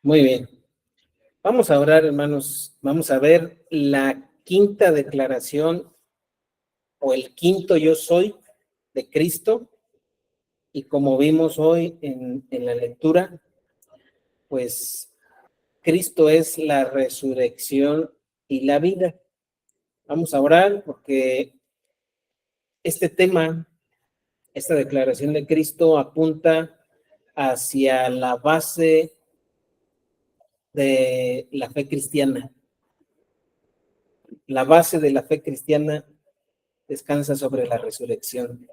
Muy bien. Vamos a orar, hermanos. Vamos a ver la quinta declaración o el quinto yo soy de Cristo. Y como vimos hoy en la lectura, pues Cristo es la resurrección y la vida. Vamos a orar porque este tema, esta declaración de Cristo apunta hacia la base de la fe cristiana. La base de la fe cristiana descansa sobre la resurrección.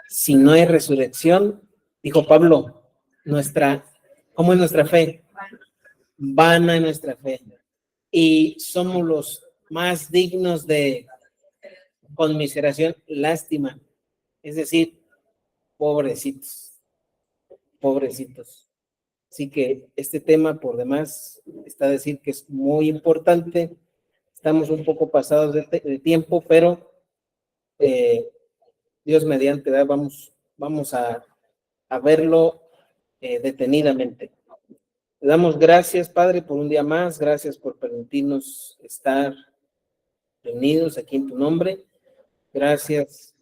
Si no hay resurrección, dijo Pablo, ¿cómo es nuestra fe? Vana es nuestra fe. Y somos los más dignos de conmiseración, lástima. Es decir, pobrecitos. Así que este tema, por demás, está a decir que es muy importante. Estamos un poco pasados de tiempo, pero Dios mediante, vamos a verlo detenidamente. Le damos gracias, Padre, por un día más. Gracias por permitirnos estar reunidos aquí en tu nombre. Gracias,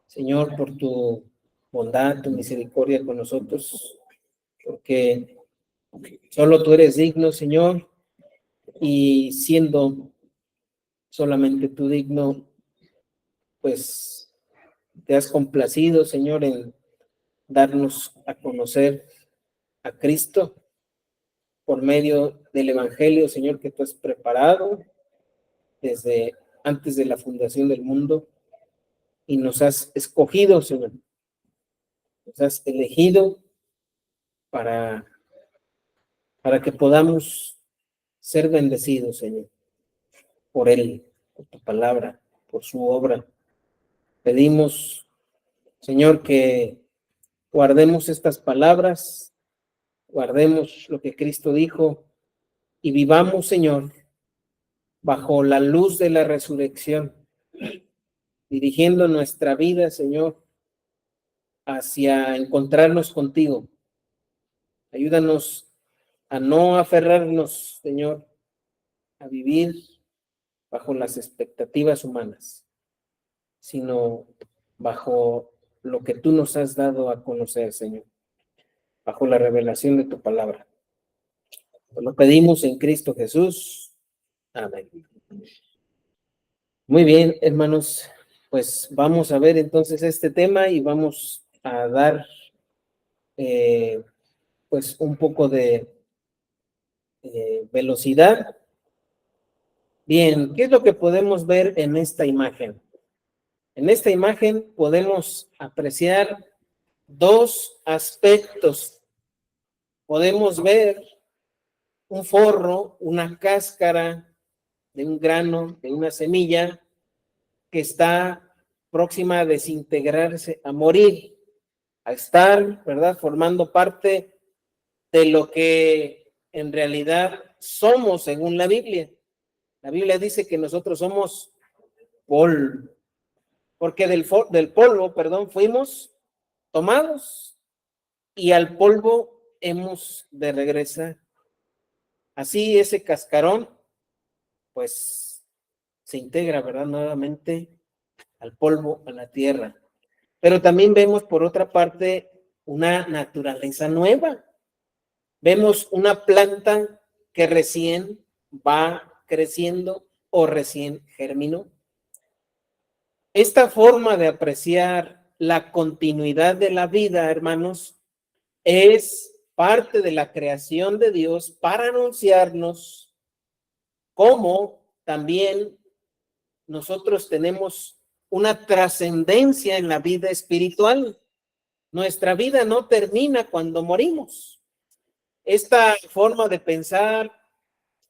Señor, por tu bondad, tu misericordia con nosotros, porque solo tú eres digno, Señor, y siendo solamente tú digno, pues te has complacido, Señor, en darnos a conocer a Cristo por medio del Evangelio, Señor, que tú has preparado desde antes de la fundación del mundo y nos has escogido, Señor. Nos has elegido para que podamos ser bendecidos, Señor, por Él, por tu palabra, por su obra. Pedimos, Señor, que guardemos estas palabras, guardemos lo que Cristo dijo y vivamos, Señor, bajo la luz de la resurrección, dirigiendo nuestra vida, Señor, hacia encontrarnos contigo. Ayúdanos a no aferrarnos, Señor, a vivir bajo las expectativas humanas, sino bajo lo que tú nos has dado a conocer, Señor, bajo la revelación de tu palabra. Lo pedimos en Cristo Jesús. Amén. Muy bien, hermanos, pues vamos a ver entonces este tema y vamos a dar pues un poco de velocidad. Bien, ¿qué es lo que podemos ver en esta imagen? En esta imagen podemos apreciar dos aspectos. Podemos ver un forro, una cáscara de un grano, de una semilla que está próxima a desintegrarse, a morir, a estar, ¿verdad?, formando parte de lo que en realidad somos según la Biblia. La Biblia dice que nosotros somos polvo, porque del polvo, fuimos tomados y al polvo hemos de regresar. Así ese cascarón, pues, se integra, ¿verdad?, nuevamente al polvo, a la tierra. Pero también vemos, por otra parte, una naturaleza nueva. Vemos una planta que recién va creciendo o recién germinó. Esta forma de apreciar la continuidad de la vida, hermanos, es parte de la creación de Dios para anunciarnos cómo también nosotros tenemos una trascendencia en la vida espiritual. Nuestra vida no termina cuando morimos. Esta forma de pensar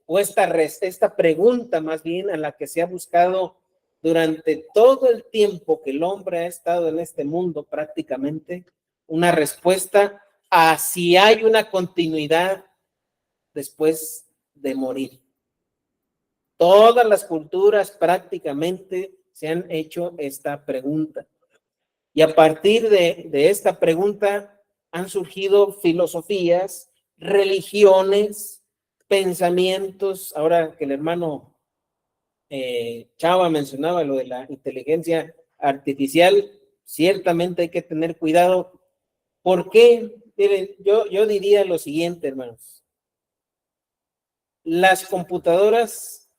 o esta pregunta más bien a la que se ha buscado durante todo el tiempo que el hombre ha estado en este mundo, prácticamente una respuesta a si hay una continuidad después de morir. Todas las culturas prácticamente se han hecho esta pregunta. Y a partir de esta pregunta han surgido filosofías, religiones, pensamientos. Ahora que el hermano Chava mencionaba lo de la inteligencia artificial, ciertamente hay que tener cuidado. ¿Por qué? Miren, yo diría lo siguiente, hermanos. Las computadoras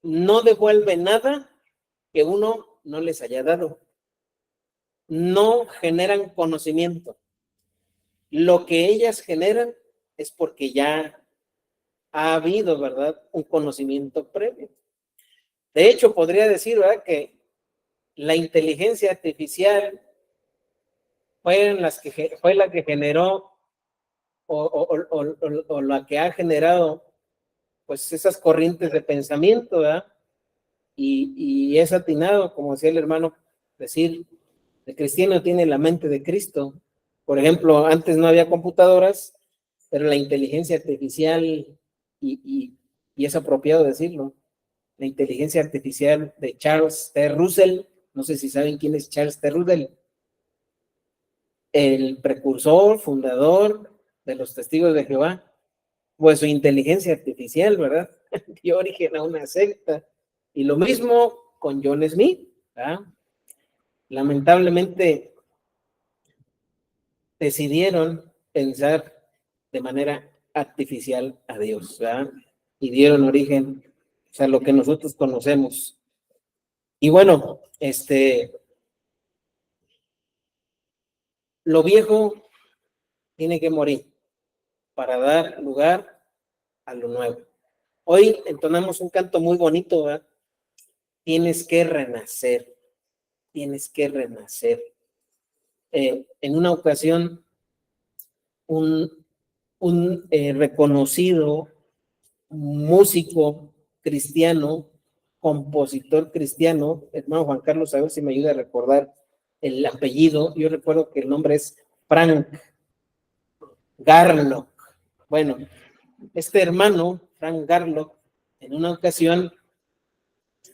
no devuelven nada que uno no les haya dado. No generan conocimiento. Lo que ellas generan es porque ya ha habido, ¿verdad?, un conocimiento previo. De hecho, podría decir, ¿verdad?, que la inteligencia artificial fue la que generó o la que ha generado pues esas corrientes de pensamiento, ¿verdad? Y es atinado, como decía el hermano, decir, el cristiano tiene la mente de Cristo. Por ejemplo, antes no había computadoras, pero la inteligencia artificial, y es apropiado decirlo, la inteligencia artificial de Charles T. Russell, no sé si saben quién es Charles T. Russell, el precursor, fundador de los Testigos de Jehová, pues su inteligencia artificial, ¿verdad?, dio origen a una secta. Y lo mismo con John Smith, ¿verdad? Lamentablemente decidieron pensar de manera artificial a Dios, ¿verdad? Y dieron origen, o sea, lo que nosotros conocemos. Y bueno, lo viejo tiene que morir para dar lugar a lo nuevo. Hoy entonamos un canto muy bonito, ¿verdad? Tienes que renacer, tienes que renacer. En una ocasión, un reconocido músico cristiano, compositor cristiano, hermano Juan Carlos, a ver si me ayuda a recordar el apellido. Yo recuerdo que el nombre es Frank Garlock. Bueno, este hermano, Frank Garlock, en una ocasión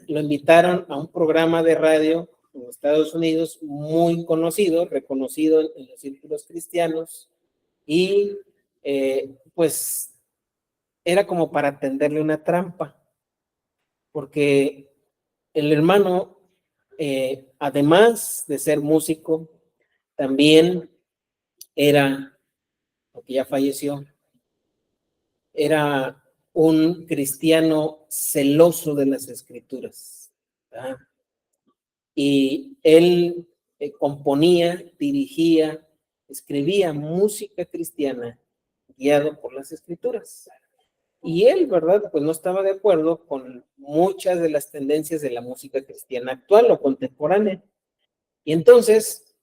lo invitaron a un programa de radio en Estados Unidos muy conocido, reconocido en los círculos cristianos, y pues era como para tenderle una trampa, porque el hermano, además de ser músico, también era, porque ya falleció, era un cristiano celoso de las escrituras, ¿verdad? Y él componía, dirigía, escribía música cristiana guiado por las escrituras. Y él, ¿verdad?, pues no estaba de acuerdo con muchas de las tendencias de la música cristiana actual o contemporánea. Y entonces,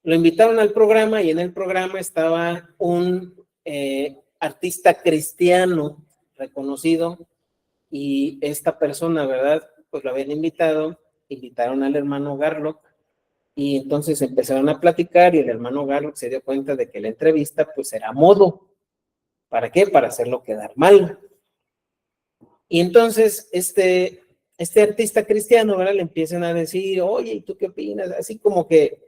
lo invitaron al programa, y en el programa estaba un artista cristiano reconocido, y esta persona, ¿verdad?, pues lo habían invitaron al hermano Garlock, y entonces empezaron a platicar, y el hermano Garlock se dio cuenta de que la entrevista pues era a modo. ¿Para qué? Para hacerlo quedar mal. Y entonces este artista cristiano, ¿verdad?, le empiezan a decir, oye, ¿y tú qué opinas? Así como que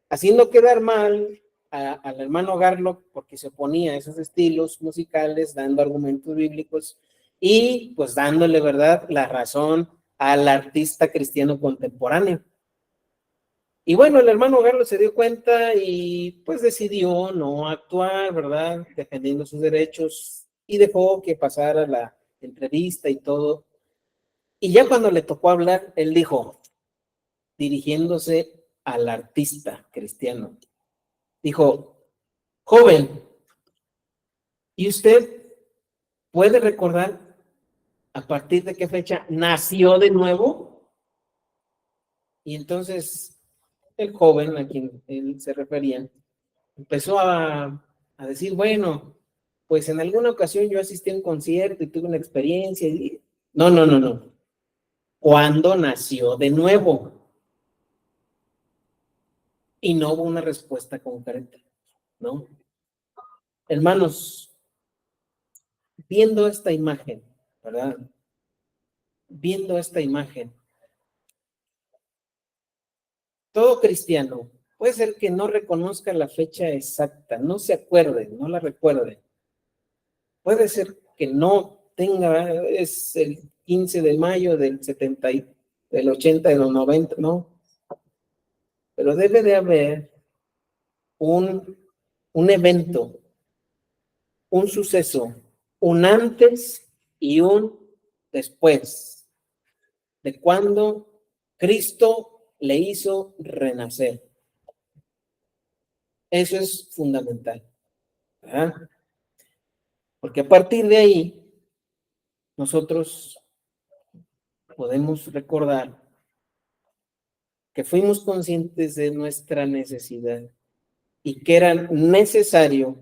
haciendo quedar mal al hermano Garlock, porque se oponía a esos estilos musicales, dando argumentos bíblicos y pues dándole, ¿verdad?, la razón al artista cristiano contemporáneo. Y bueno, el hermano Garlock se dio cuenta y pues decidió no actuar, ¿verdad?, defendiendo sus derechos, y dejó que pasara la entrevista y todo. Y ya cuando le tocó hablar, él dijo, dirigiéndose al artista cristiano, dijo, joven, ¿y usted puede recordar a partir de qué fecha nació de nuevo? Y entonces el joven a quien él se refería empezó a decir, bueno, pues en alguna ocasión yo asistí a un concierto y tuve una experiencia. Y... No. ¿Cuándo nació de nuevo? Y no hubo una respuesta concreta, ¿no? Hermanos, viendo esta imagen, ¿verdad? Viendo esta imagen, todo cristiano Puede ser que no reconozca la fecha exacta, no se acuerde, no la recuerde. Puede ser que no tenga, es el 15 de mayo del 70, del 80, de los 90, no. Pero debe de haber un evento, un suceso, un antes y un después de cuando Cristo le hizo renacer. Eso es fundamental, ¿verdad? Porque a partir de ahí, nosotros podemos recordar que fuimos conscientes de nuestra necesidad y que era necesario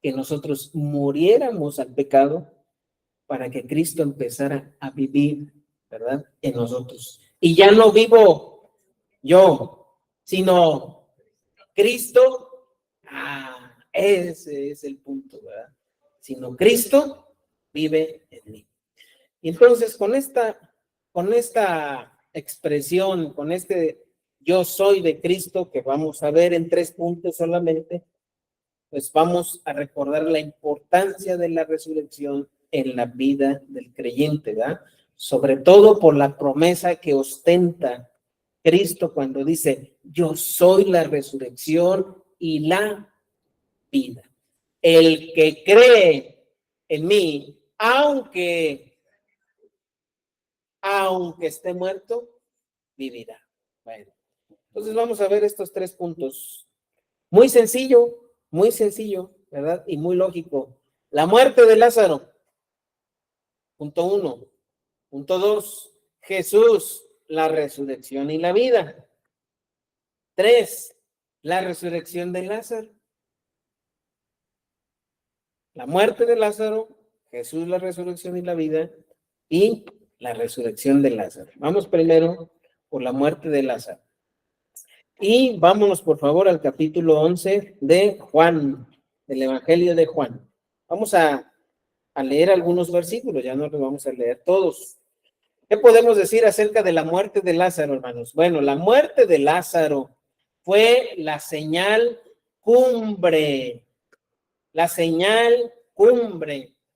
que nosotros muriéramos al pecado para que Cristo empezara a vivir, ¿verdad?, en nosotros. Y ya no vivo yo, sino Cristo. Ese es el punto, ¿verdad? Sino Cristo vive en mí. Y entonces con esta expresión, con este yo soy de Cristo, que vamos a ver en 3 puntos solamente, pues vamos a recordar la importancia de la resurrección en la vida del creyente, ¿verdad? Sobre todo por la promesa que ostenta Cristo cuando dice, yo soy la resurrección y la vida. El que cree en mí, aunque esté muerto, vivirá. Bueno, entonces vamos a ver estos 3 puntos. Muy sencillo, ¿verdad? Y muy lógico. La muerte de Lázaro. Punto 1. Punto 2. Jesús, la resurrección y la vida. 3. La resurrección de Lázaro. La muerte de Lázaro, Jesús, la resurrección y la vida, y la resurrección de Lázaro. Vamos primero por la muerte de Lázaro. Y vámonos, por favor, al capítulo 11 de Juan, del Evangelio de Juan. Vamos a leer algunos versículos, ya no los vamos a leer todos. ¿Qué podemos decir acerca de la muerte de Lázaro, hermanos? Bueno, la muerte de Lázaro fue la señal cumbre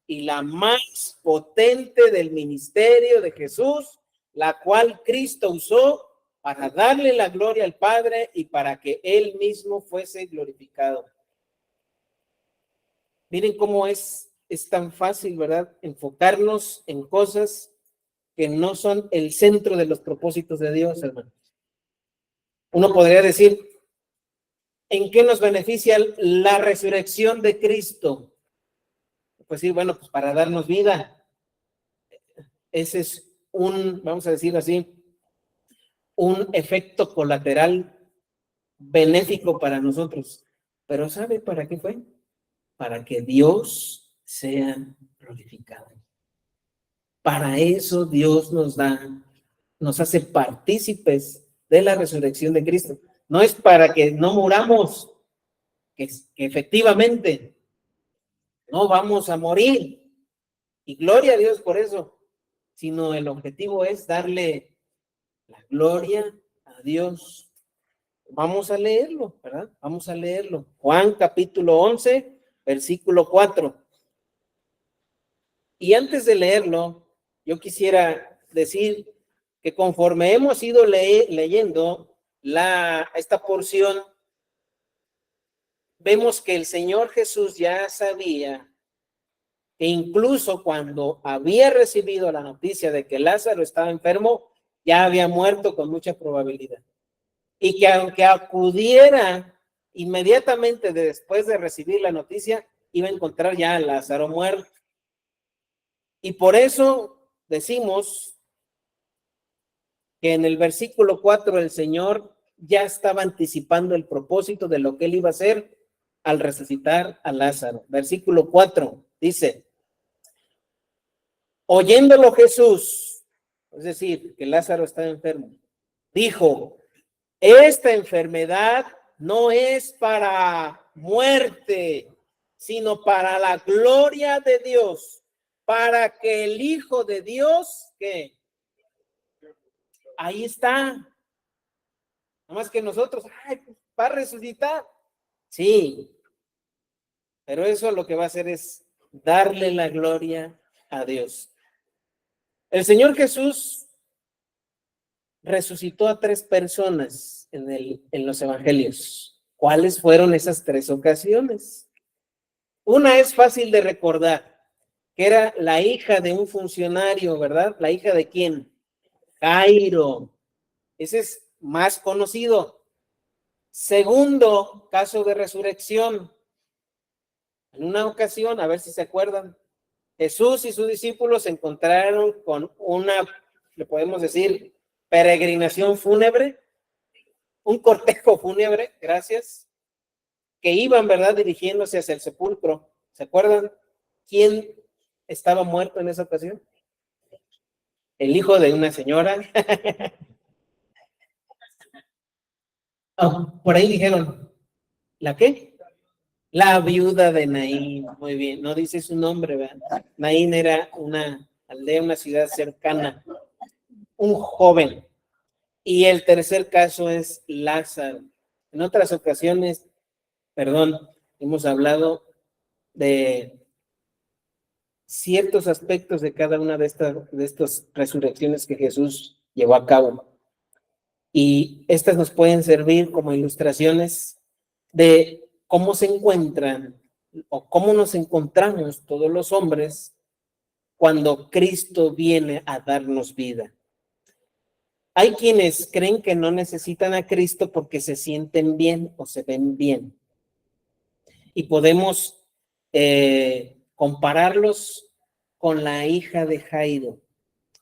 y la más potente del ministerio de Jesús, la cual Cristo usó para darle la gloria al Padre y para que Él mismo fuese glorificado. Miren cómo es tan fácil, ¿verdad?, enfocarnos en cosas que no son el centro de los propósitos de Dios, hermanos. Uno podría decir, ¿en qué nos beneficia la resurrección de Cristo? Pues sí, bueno, pues para darnos vida. Ese es vamos a decir así, un efecto colateral benéfico para nosotros. Pero ¿sabe para qué fue? Para que Dios sea glorificado. Para eso Dios nos hace partícipes de la resurrección de Cristo. No es para que no muramos, que efectivamente no vamos a morir. Y gloria a Dios por eso, sino el objetivo es darle la gloria a Dios. Vamos a leerlo, ¿verdad? Vamos a leerlo. Juan capítulo 11, versículo 4. Y antes de leerlo, yo quisiera decir que conforme hemos ido leyendo esta porción, vemos que el Señor Jesús ya sabía que incluso cuando había recibido la noticia de que Lázaro estaba enfermo, ya había muerto con mucha probabilidad. Y que aunque acudiera inmediatamente después de recibir la noticia, iba a encontrar ya a Lázaro muerto. Y por eso decimos que en el versículo 4 el Señor ya estaba anticipando el propósito de lo que él iba a hacer al resucitar a Lázaro. Versículo 4 dice, oyéndolo Jesús, es decir, que Lázaro está enfermo, dijo, esta enfermedad no es para muerte, sino para la gloria de Dios, para que el Hijo de Dios, que ahí está, Nada más que nosotros, ay, pues, va a resucitar. Sí, pero eso lo que va a hacer es darle la gloria a Dios. El Señor Jesús resucitó a 3 personas en los evangelios. ¿Cuáles fueron esas 3 ocasiones? Una es fácil de recordar, que era la hija de un funcionario, ¿verdad? ¿La hija de quién? Jairo. Ese es más conocido. Segundo caso de resurrección. En una ocasión, a ver si se acuerdan, Jesús y sus discípulos se encontraron con una, le podemos decir, peregrinación fúnebre, un cortejo fúnebre, gracias, que iban, ¿verdad?, dirigiéndose hacia el sepulcro. ¿Se acuerdan quién estaba muerto en esa ocasión? El hijo de una señora. Oh, por ahí dijeron, ¿la qué? La viuda de Naín. Muy bien, no dice su nombre, ¿verdad? Naín era una aldea, una ciudad cercana, un joven. Y el tercer caso es Lázaro. En otras ocasiones, perdón, hemos hablado de ciertos aspectos de cada una de estas resurrecciones que Jesús llevó a cabo. Y estas nos pueden servir como ilustraciones de cómo se encuentran o cómo nos encontramos todos los hombres cuando Cristo viene a darnos vida. Hay quienes creen que no necesitan a Cristo porque se sienten bien o se ven bien. Y podemos compararlos con la hija de Jairo.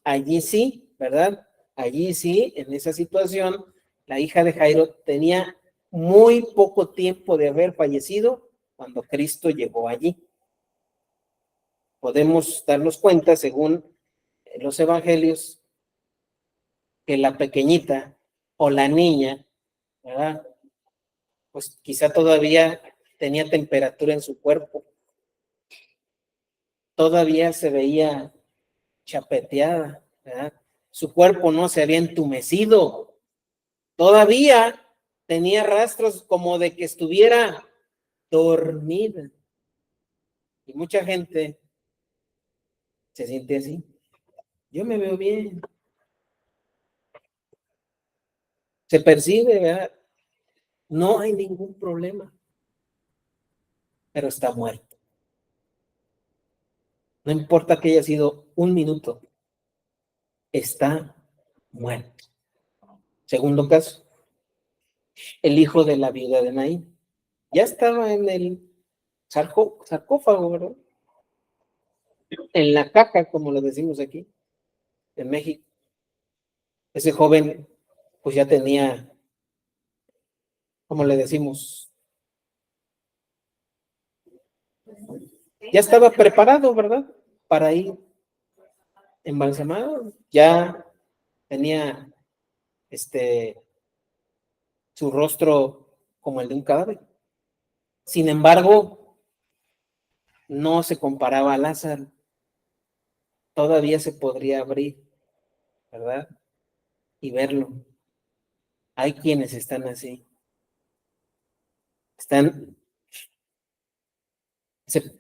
Allí sí, ¿verdad? Allí sí, en esa situación, la hija de Jairo tenía muy poco tiempo de haber fallecido cuando Cristo llegó allí. Podemos darnos cuenta, según los evangelios, que la pequeñita o la niña, ¿verdad?, pues quizá todavía tenía temperatura en su cuerpo, todavía se veía chapeteada, ¿verdad? Su cuerpo no se había entumecido, todavía tenía rastros como de que estuviera dormida. Y mucha gente se siente así. Yo me veo bien. Se percibe, ¿verdad? No hay ningún problema, pero está muerto. No importa que haya sido un minuto, está muerto. Segundo caso, el hijo de la viuda de Naín. Ya estaba en el sarcófago, ¿verdad? En la caja, como lo decimos aquí, en México. Ese joven, pues ya tenía, como le decimos, ya estaba preparado, ¿verdad?, para ir embalsamado. Ya tenía su rostro como el de un cadáver. Sin embargo, no se comparaba a Lázaro. Todavía se podría abrir, ¿verdad?, y verlo. Hay quienes están así.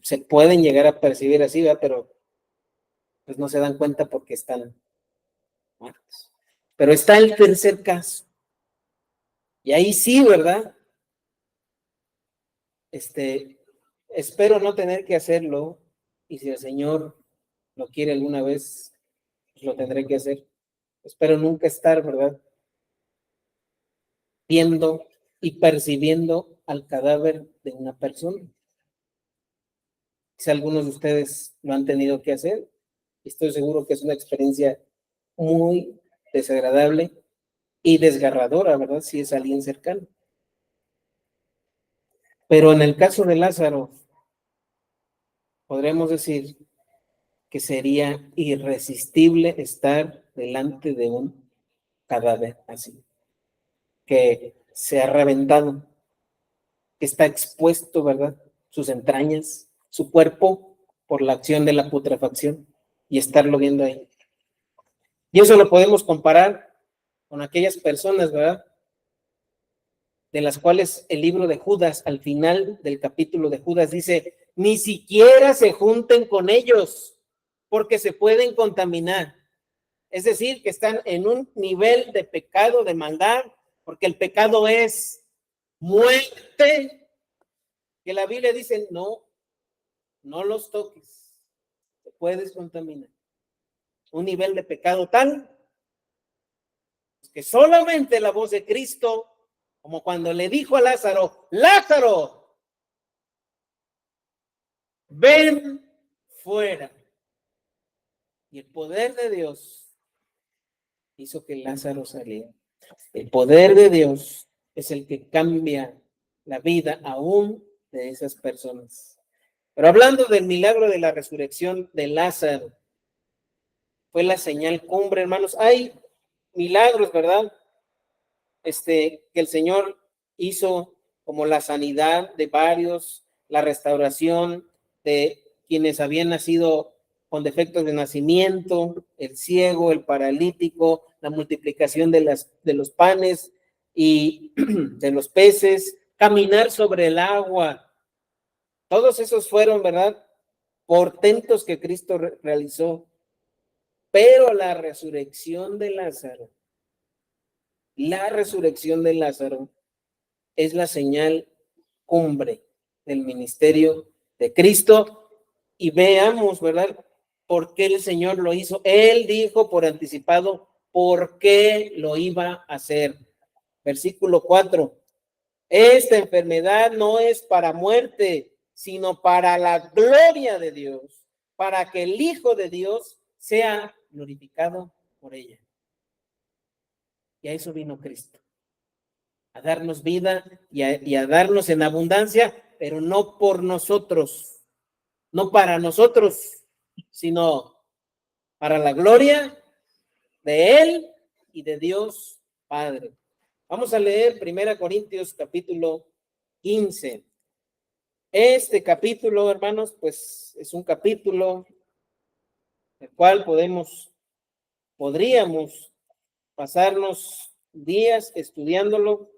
Se pueden llegar a percibir así, ¿verdad?, pero pues no se dan cuenta porque están muertos. Pero está el tercer caso. Y ahí sí, ¿verdad? Espero no tener que hacerlo, y si el Señor lo quiere alguna vez, pues lo tendré que hacer. Espero nunca estar, ¿verdad?, viendo y percibiendo al cadáver de una persona. Si algunos de ustedes lo han tenido que hacer, estoy seguro que es una experiencia muy desagradable y desgarradora, ¿verdad?, si es alguien cercano. Pero en el caso de Lázaro, podremos decir que sería irresistible estar delante de un cadáver así, que se ha reventado, que está expuesto, ¿verdad?, sus entrañas, su cuerpo, por la acción de la putrefacción, y estarlo viendo ahí. Y eso lo podemos comparar con aquellas personas, ¿verdad?, de las cuales el libro de Judas, al final del capítulo de Judas, dice, ni siquiera se junten con ellos, porque se pueden contaminar. Es decir, que están en un nivel de pecado, de maldad, porque el pecado es muerte, que la Biblia dice, no los toques, te puedes contaminar. Un nivel de pecado tal que solamente la voz de Cristo, como cuando le dijo a Lázaro, Lázaro, ven fuera. Y el poder de Dios hizo que Lázaro saliera. El poder de Dios es el que cambia la vida aún de esas personas. Pero hablando del milagro de la resurrección de Lázaro, fue la señal cumbre, hermanos. Hay milagros, ¿verdad? Que el Señor hizo, como la sanidad de varios, la restauración de quienes habían nacido con defectos de nacimiento, el ciego, el paralítico, la multiplicación de los panes y de los peces, caminar sobre el agua. Todos esos fueron, ¿verdad?, portentos que Cristo realizó. Pero la resurrección de Lázaro es la señal cumbre del ministerio de Cristo. Y veamos, ¿verdad?, por qué el Señor lo hizo. Él dijo por anticipado por qué lo iba a hacer. Versículo 4. Esta enfermedad no es para muerte, sino para la gloria de Dios, para que el Hijo de Dios sea glorificado por ella. Y a eso vino Cristo, a darnos vida y a darnos en abundancia, pero no por nosotros, no para nosotros, sino para la gloria de Él y de Dios Padre. Vamos a leer 1 Corintios capítulo 15. Este capítulo, hermanos, pues es un capítulo el cual podríamos pasarnos días estudiándolo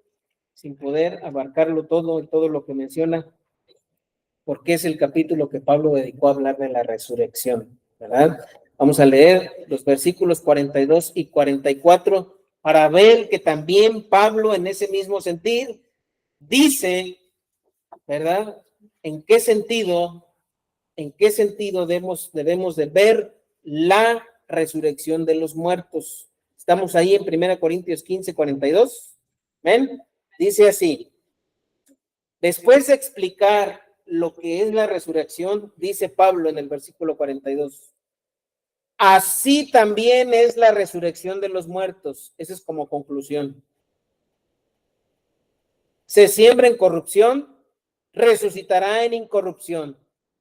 sin poder abarcarlo todo y todo lo que menciona, porque es el capítulo que Pablo dedicó a hablar de la resurrección, ¿verdad? Vamos a leer los versículos 42 y 44 para ver que también Pablo en ese mismo sentido dice, ¿verdad?, en qué sentido debemos de ver la resurrección de los muertos. Estamos ahí en 1 Corintios 15, 42. ¿Ven? Dice así. Después de explicar lo que es la resurrección, dice Pablo en el versículo 42. Así también es la resurrección de los muertos. Eso es como conclusión. Se siembra en corrupción, resucitará en incorrupción.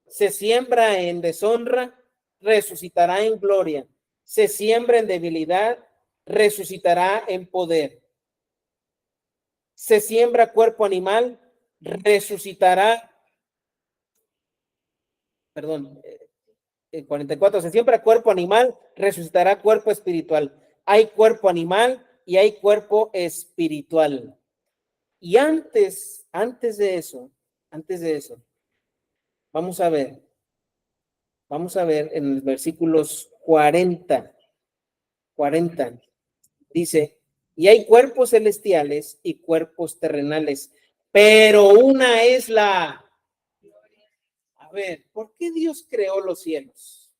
Se siembra en deshonra, resucitará en gloria. Se siembra en debilidad, resucitará en poder. Se siembra cuerpo animal, resucitará, perdón, 44, se siembra cuerpo animal, resucitará cuerpo espiritual. Hay cuerpo animal y hay cuerpo espiritual. Y antes de eso, vamos a ver en los versículos 40, dice, y hay cuerpos celestiales y cuerpos terrenales, pero una es la... A ver, ¿por qué Dios creó los cielos?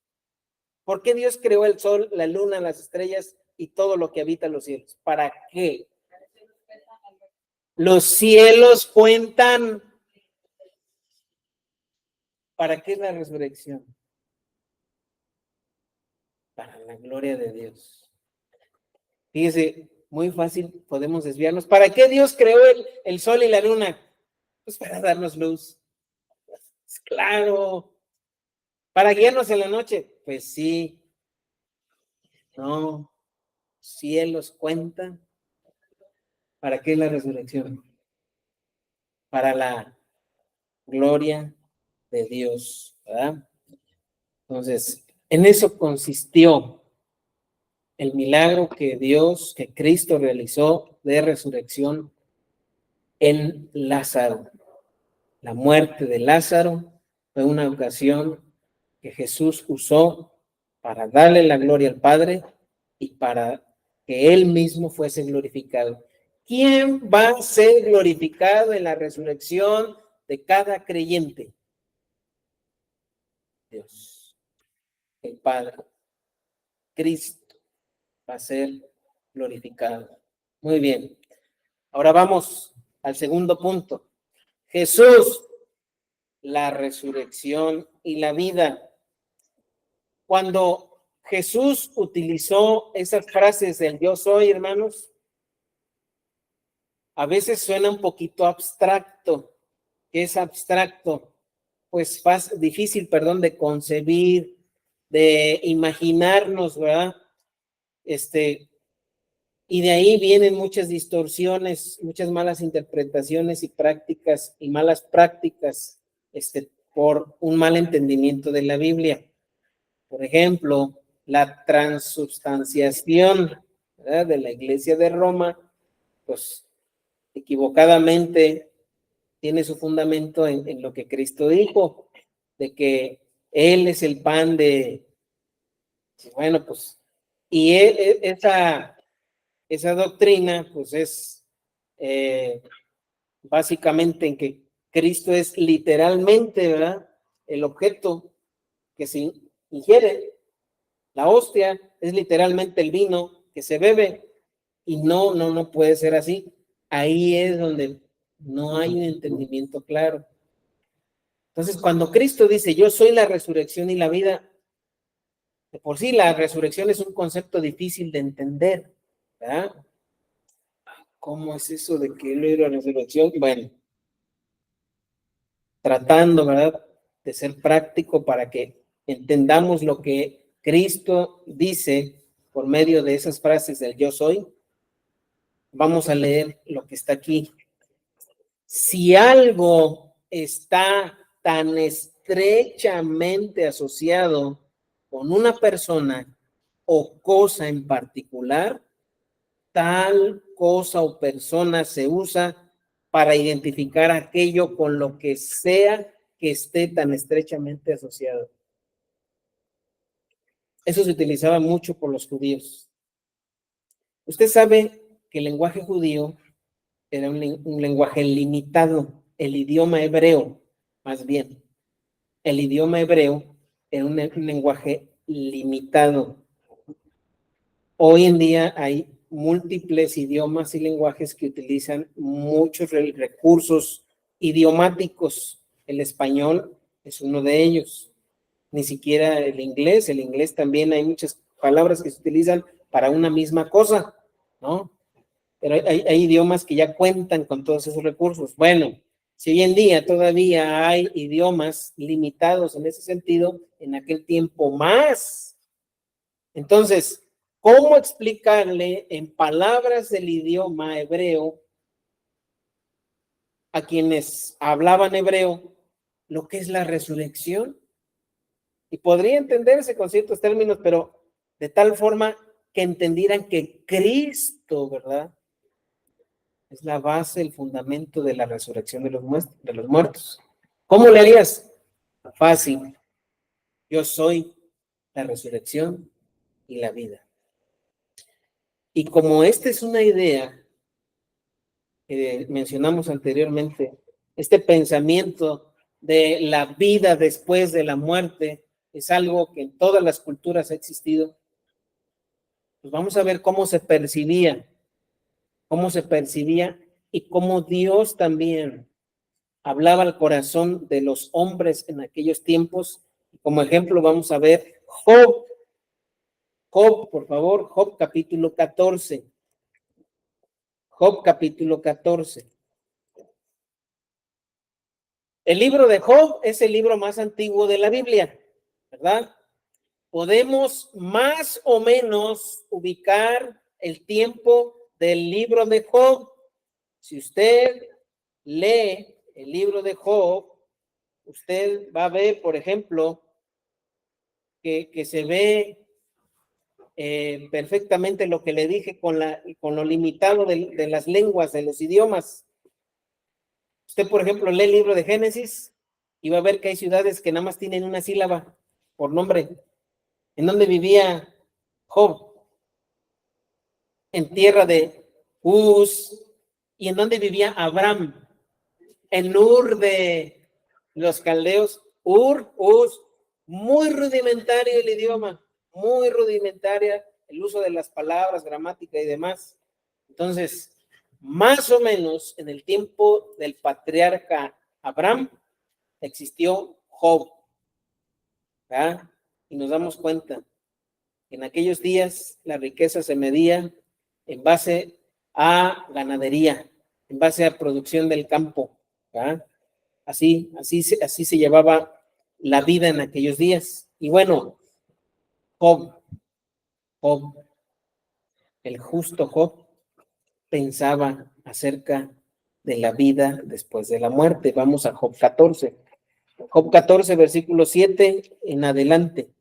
¿Por qué Dios creó el sol, la luna, las estrellas y todo lo que habita en los cielos? ¿Para qué? Los cielos cuentan. ¿Para qué es la resurrección? Para la gloria de Dios. Fíjese, muy fácil podemos desviarnos. ¿Para qué Dios creó el sol y la luna? Pues para darnos luz. Pues claro. ¿Para guiarnos en la noche? Pues sí. No. Cielos cuentan. ¿Para qué es la resurrección? Para la gloria de Dios, ¿verdad? Entonces, en eso consistió el milagro que Cristo realizó de resurrección en Lázaro. La muerte de Lázaro fue una ocasión que Jesús usó para darle la gloria al Padre y para que Él mismo fuese glorificado. ¿Quién va a ser glorificado en la resurrección de cada creyente? Dios, el Padre. Cristo va a ser glorificado. Muy bien. Ahora vamos al segundo punto. Jesús, la resurrección y la vida. Cuando Jesús utilizó esas frases del yo soy, hermanos, a veces suena un poquito abstracto. ¿Qué es abstracto? Pues difícil, de concebir, de imaginarnos, ¿verdad? Y de ahí vienen muchas distorsiones, muchas malas interpretaciones y prácticas y malas prácticas, por un mal entendimiento de la Biblia. Por ejemplo, la transubstanciación, ¿verdad?, de la Iglesia de Roma, pues equivocadamente tiene su fundamento en lo que Cristo dijo, de que Él es el pan de, bueno, pues, y esa doctrina, pues es básicamente en que Cristo es literalmente, ¿verdad?, el objeto que se ingiere. La hostia es literalmente el vino que se bebe, y no puede ser así. Ahí es donde no hay un entendimiento claro. Entonces, cuando Cristo dice, yo soy la resurrección y la vida, de por sí la resurrección es un concepto difícil de entender, ¿verdad? ¿Cómo es eso de que Él es la resurrección? Bueno, tratando, ¿verdad?, de ser práctico para que entendamos lo que Cristo dice por medio de esas frases del yo soy. Vamos a leer lo que está aquí. Si algo está tan estrechamente asociado con una persona o cosa en particular, tal cosa o persona se usa para identificar aquello con lo que sea que esté tan estrechamente asociado. Eso se utilizaba mucho por los judíos. Usted sabe que el lenguaje judío era un lenguaje limitado, el idioma hebreo, más bien. El idioma hebreo era un lenguaje limitado. Hoy en día hay múltiples idiomas y lenguajes que utilizan muchos recursos idiomáticos. El español es uno de ellos. Ni siquiera el inglés también hay muchas palabras que se utilizan para una misma cosa, ¿no? Pero hay idiomas que ya cuentan con todos esos recursos. Bueno, si hoy en día todavía hay idiomas limitados en ese sentido, en aquel tiempo más. Entonces, ¿cómo explicarle en palabras del idioma hebreo a quienes hablaban hebreo lo que es la resurrección? Y podría entenderse con ciertos términos, pero de tal forma que entendieran que Cristo, ¿verdad?, es la base, el fundamento de la resurrección de los muertos. ¿Cómo le harías? Fácil. Yo soy la resurrección y la vida. Y como esta es una idea que mencionamos anteriormente, este pensamiento de la vida después de la muerte es algo que en todas las culturas ha existido, pues vamos a ver cómo se percibía y cómo Dios también hablaba al corazón de los hombres en aquellos tiempos. Como ejemplo vamos a ver Job, por favor, Job capítulo 14. Job capítulo 14. El libro de Job es el libro más antiguo de la Biblia, ¿verdad? Podemos más o menos ubicar el tiempo del libro de Job. Si usted lee el libro de Job, usted va a ver, por ejemplo, que se ve perfectamente lo que le dije con lo limitado de las lenguas, de los idiomas. Usted, por ejemplo, lee el libro de Génesis y va a ver que hay ciudades que nada más tienen una sílaba por nombre. ¿En dónde vivía Job? En tierra de Uz. ¿Y en dónde vivía Abraham? En Ur de los caldeos. Uz. Muy rudimentario el idioma, muy rudimentaria el uso de las palabras, gramática y demás. Entonces, más o menos en el tiempo del patriarca Abraham existió Job, ¿verdad? Y nos damos cuenta que en aquellos días la riqueza se medía en base a ganadería, en base a producción del campo, ¿verdad? Así se llevaba la vida en aquellos días. Y bueno, Job, el justo Job, pensaba acerca de la vida después de la muerte. Vamos a Job 14. Job 14, versículo 7 en adelante.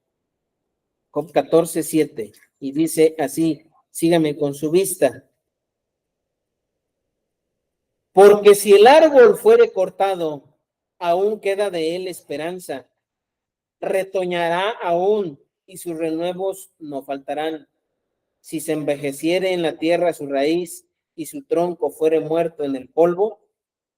Job 14, 7. Y dice así, sígame con su vista. Porque si el árbol fuere cortado, aún queda de él esperanza. Retoñará aún y sus renuevos no faltarán. Si se envejeciere en la tierra su raíz y su tronco fuere muerto en el polvo,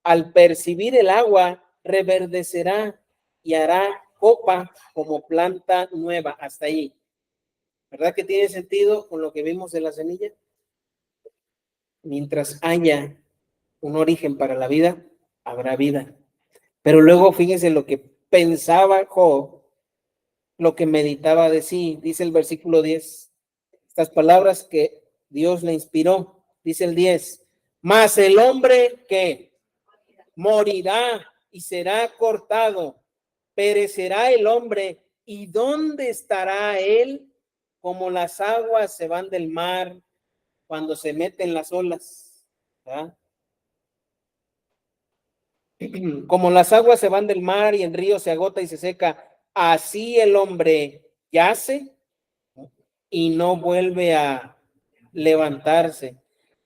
al percibir el agua reverdecerá y hará copa como planta nueva. Hasta ahí. ¿Verdad que tiene sentido con lo que vimos de la semilla? Mientras haya un origen para la vida, habrá vida. Pero luego fíjense lo que pensaba Job, lo que meditaba de sí. Dice el versículo 10, estas palabras que Dios le inspiró. Dice el 10, mas el hombre que morirá y será cortado, perecerá el hombre, ¿y dónde estará él? Como las aguas se van del mar cuando se meten las olas, ¿verdad? Como las aguas se van del mar y el río se agota y se seca, así el hombre yace y no vuelve a levantarse.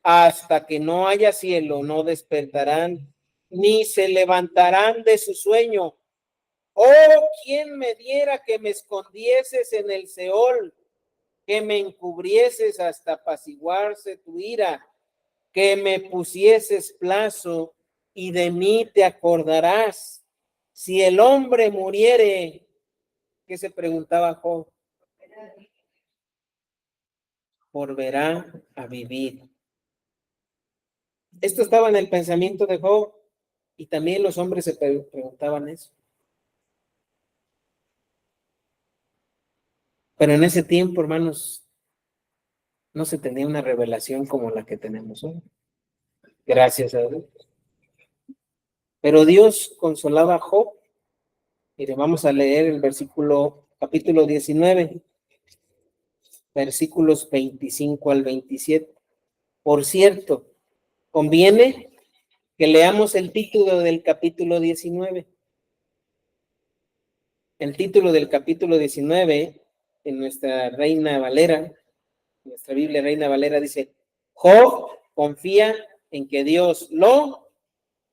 Hasta que no haya cielo, no despertarán, ni se levantarán de su sueño. Oh, ¿quién me diera que me escondieses en el Seol, que me encubrieses hasta apaciguarse tu ira, que me pusieses plazo y de mí te acordarás? Si el hombre muriere, ¿qué se preguntaba Job? Volverá a vivir. Esto estaba en el pensamiento de Job y también los hombres se preguntaban eso. Pero en ese tiempo, hermanos, no se tenía una revelación como la que tenemos hoy. Gracias a Dios. Pero Dios consolaba a Job. Mire, vamos a leer el capítulo 19, versículos 25 al 27. Por cierto, conviene que leamos el título del capítulo 19. El título del capítulo 19 en nuestra Reina Valera, nuestra Biblia Reina Valera dice, Job confía en que Dios lo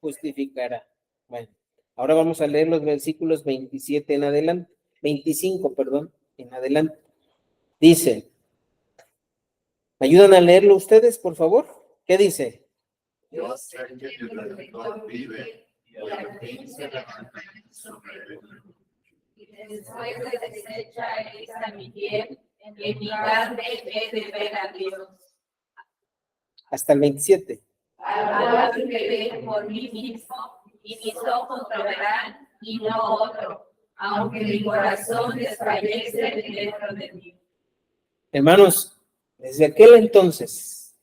justificará. Bueno, ahora vamos a leer los versículos 27 en adelante, 25, perdón, en adelante. Dice, ¿me ayudan a leerlo ustedes, por favor? ¿Qué dice? Dios sé que tu redentor vive y al fin se levantará sobre él. Y después de deshecha esta mi piel, en mi carne he de ver a Dios. Hasta el 27. Habrá que ver por mí mismo, y mis ojos lo verán, y no otro, aunque mi corazón desfallece dentro de mí. Hermanos, desde aquel entonces,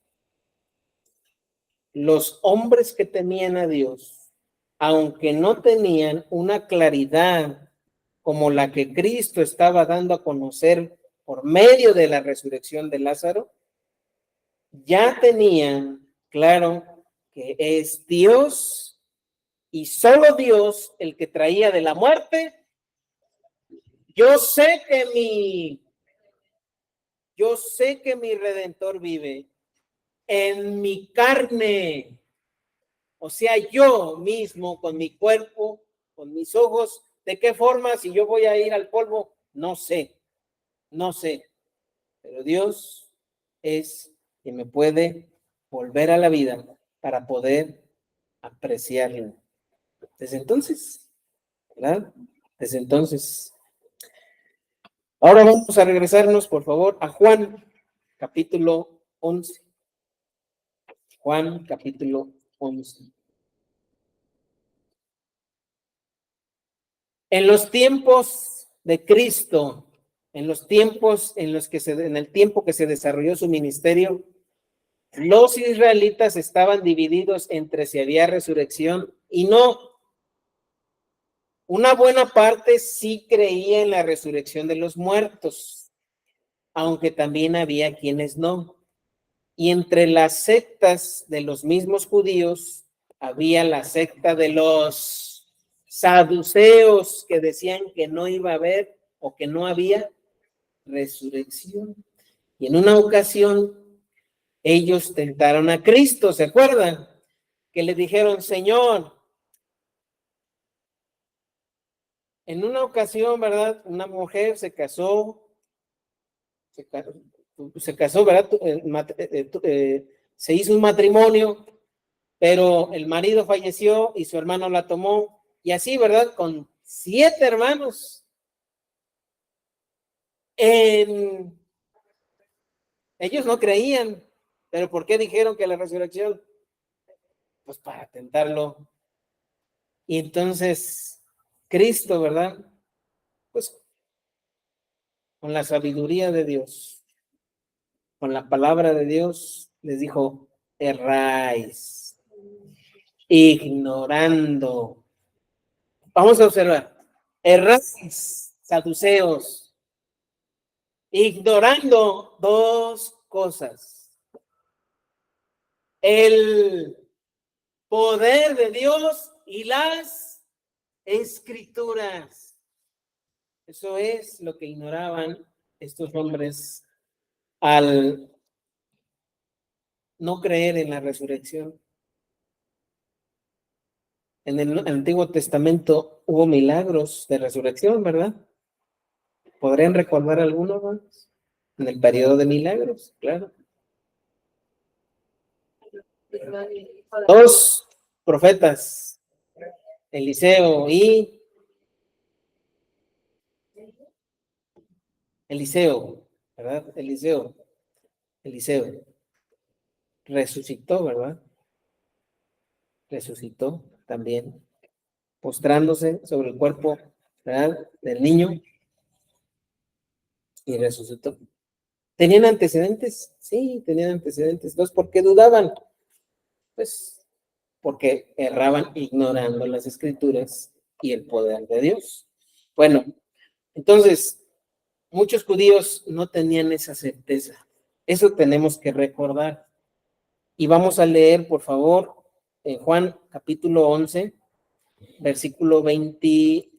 los hombres que temían a Dios, aunque no tenían una claridad como la que Cristo estaba dando a conocer por medio de la resurrección de Lázaro, ya tenían claro que es Dios y solo Dios el que traía de la muerte. Yo sé que mi Redentor vive en mi carne. O sea, yo mismo con mi cuerpo, con mis ojos, ¿de qué forma? Si yo voy a ir al polvo, no sé, no sé. Pero Dios es quien me puede volver a la vida para poder apreciarlo. Desde entonces, ¿verdad? Desde entonces. Ahora vamos a regresarnos, por favor, a Juan, capítulo 11. Juan, capítulo 11. En los tiempos de Cristo, en los tiempos en los que en el tiempo que se desarrolló su ministerio, los israelitas estaban divididos entre si había resurrección y no. Una buena parte sí creía en la resurrección de los muertos, aunque también había quienes no. Y entre las sectas de los mismos judíos había la secta de los saduceos que decían que no iba a haber o que no había resurrección. Y en una ocasión ellos tentaron a Cristo, ¿se acuerdan? Que le dijeron, Señor, en una ocasión, ¿verdad? Una mujer se casó, ¿verdad? Se hizo un matrimonio, pero el marido falleció y su hermano la tomó, y así, ¿verdad? Con 7 hermanos. Ellos no creían, pero ¿por qué dijeron que la resurrección? Pues para tentarlo. Y entonces, Cristo, ¿verdad? Pues con la sabiduría de Dios, con la palabra de Dios, les dijo, erráis, ignorando. Vamos a observar, erráis, saduceos, ignorando 2 cosas. El poder de Dios y las escrituras. Eso es lo que ignoraban estos hombres al no creer en la resurrección. En el Antiguo Testamento hubo milagros de resurrección, ¿verdad? ¿Podrían recordar algunos más? En el periodo de milagros, claro. 2 profetas, Eliseo y Eliseo, ¿verdad? Eliseo resucitó, ¿verdad? Resucitó también, postrándose sobre el cuerpo, ¿verdad? Del niño y resucitó. ¿Tenían antecedentes? Sí, tenían antecedentes. Entonces, ¿por qué dudaban? Pues porque erraban ignorando las escrituras y el poder de Dios. Bueno, entonces, muchos judíos no tenían esa certeza. Eso tenemos que recordar. Y vamos a leer, por favor, en Juan capítulo 11, versículo 20,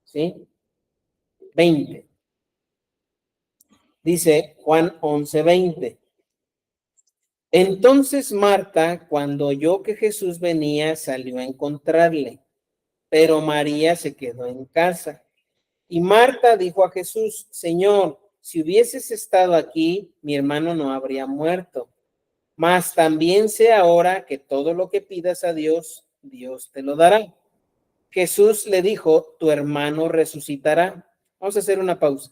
¿sí? 20. Dice Juan 11, 20. Entonces Marta, cuando oyó que Jesús venía, salió a encontrarle, pero María se quedó en casa. Y Marta dijo a Jesús, Señor, si hubieses estado aquí, mi hermano no habría muerto. Mas también sé ahora que todo lo que pidas a Dios, Dios te lo dará. Jesús le dijo, tu hermano resucitará. Vamos a hacer una pausa.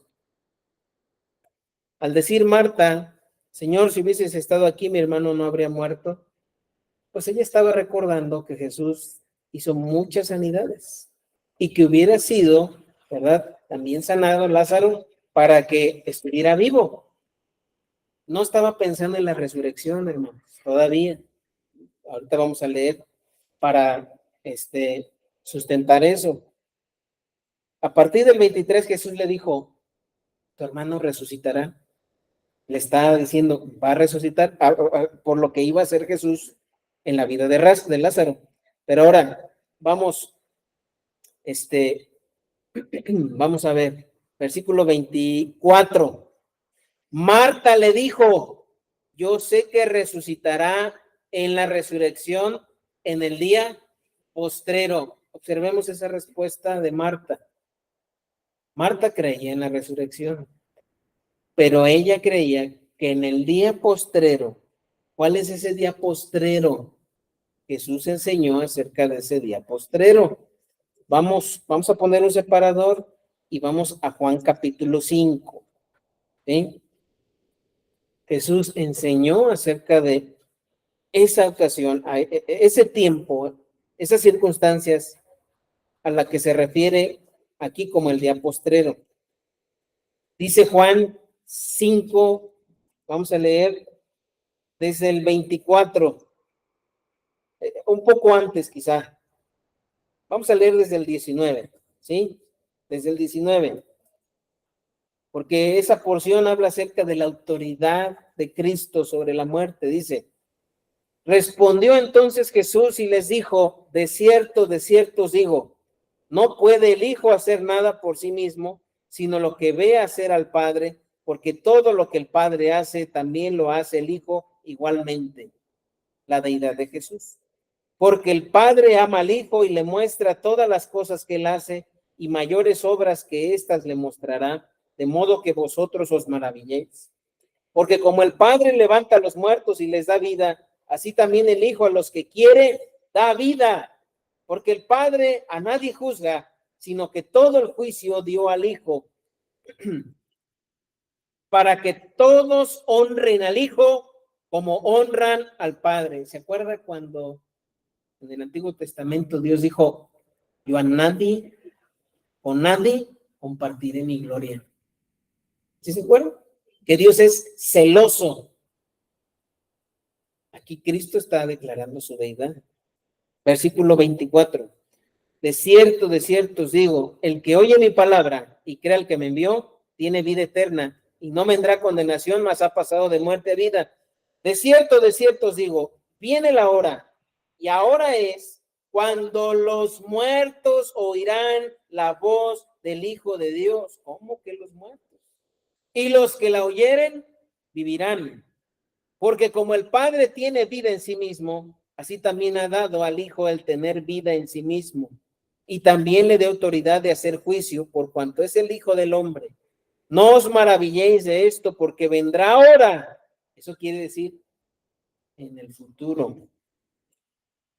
Al decir Marta, Señor, si hubieses estado aquí, mi hermano no habría muerto. Pues ella estaba recordando que Jesús hizo muchas sanidades y que hubiera sido, ¿verdad? También sanado Lázaro para que estuviera vivo. No estaba pensando en la resurrección, hermanos, todavía. Ahorita vamos a leer para sustentar eso. A partir del 23, Jesús le dijo, tu hermano resucitará. Le está diciendo, va a resucitar por lo que iba a hacer Jesús en la vida de Lázaro. Pero ahora, vamos, vamos a ver, versículo 24. Marta le dijo, yo sé que resucitará en la resurrección en el día postrero. Observemos esa respuesta de Marta. Marta creía en la resurrección, pero ella creía que en el día postrero, ¿cuál es ese día postrero? Jesús enseñó acerca de ese día postrero. Vamos a poner un separador y vamos a Juan capítulo 5. ¿Sí? Jesús enseñó acerca de esa ocasión, ese tiempo, esas circunstancias a la que se refiere aquí como el día postrero. Dice Juan 5, vamos a leer desde el 24, un poco antes quizá. Vamos a leer desde el 19, ¿sí? Desde el 19. Porque esa porción habla acerca de la autoridad de Cristo sobre la muerte. Dice, respondió entonces Jesús y les dijo, de cierto os digo, no puede el Hijo hacer nada por sí mismo, sino lo que ve hacer al Padre, porque todo lo que el Padre hace, también lo hace el Hijo igualmente. La deidad de Jesús. Porque el Padre ama al Hijo y le muestra todas las cosas que él hace, y mayores obras que éstas le mostrará, de modo que vosotros os maravilléis. Porque como el Padre levanta a los muertos y les da vida, así también el Hijo a los que quiere da vida. Porque el Padre a nadie juzga, sino que todo el juicio dio al Hijo, para que todos honren al Hijo como honran al Padre. ¿Se acuerda cuando en el Antiguo Testamento Dios dijo, yo a nadie, con nadie compartiré mi gloria? ¿Sí se acuerdan? Que Dios es celoso. Aquí Cristo está declarando su deidad. Versículo 24. De cierto os digo, el que oye mi palabra y crea al que me envió, tiene vida eterna y no vendrá condenación, mas ha pasado de muerte a vida. De cierto os digo, viene la hora, y ahora es cuando los muertos oirán la voz del Hijo de Dios. ¿Cómo que los muertos? Y los que la oyeren vivirán. Porque como el Padre tiene vida en sí mismo, así también ha dado al Hijo el tener vida en sí mismo. Y también le dio autoridad de hacer juicio, por cuanto es el Hijo del Hombre. No os maravilléis de esto, porque vendrá hora. Eso quiere decir en el futuro.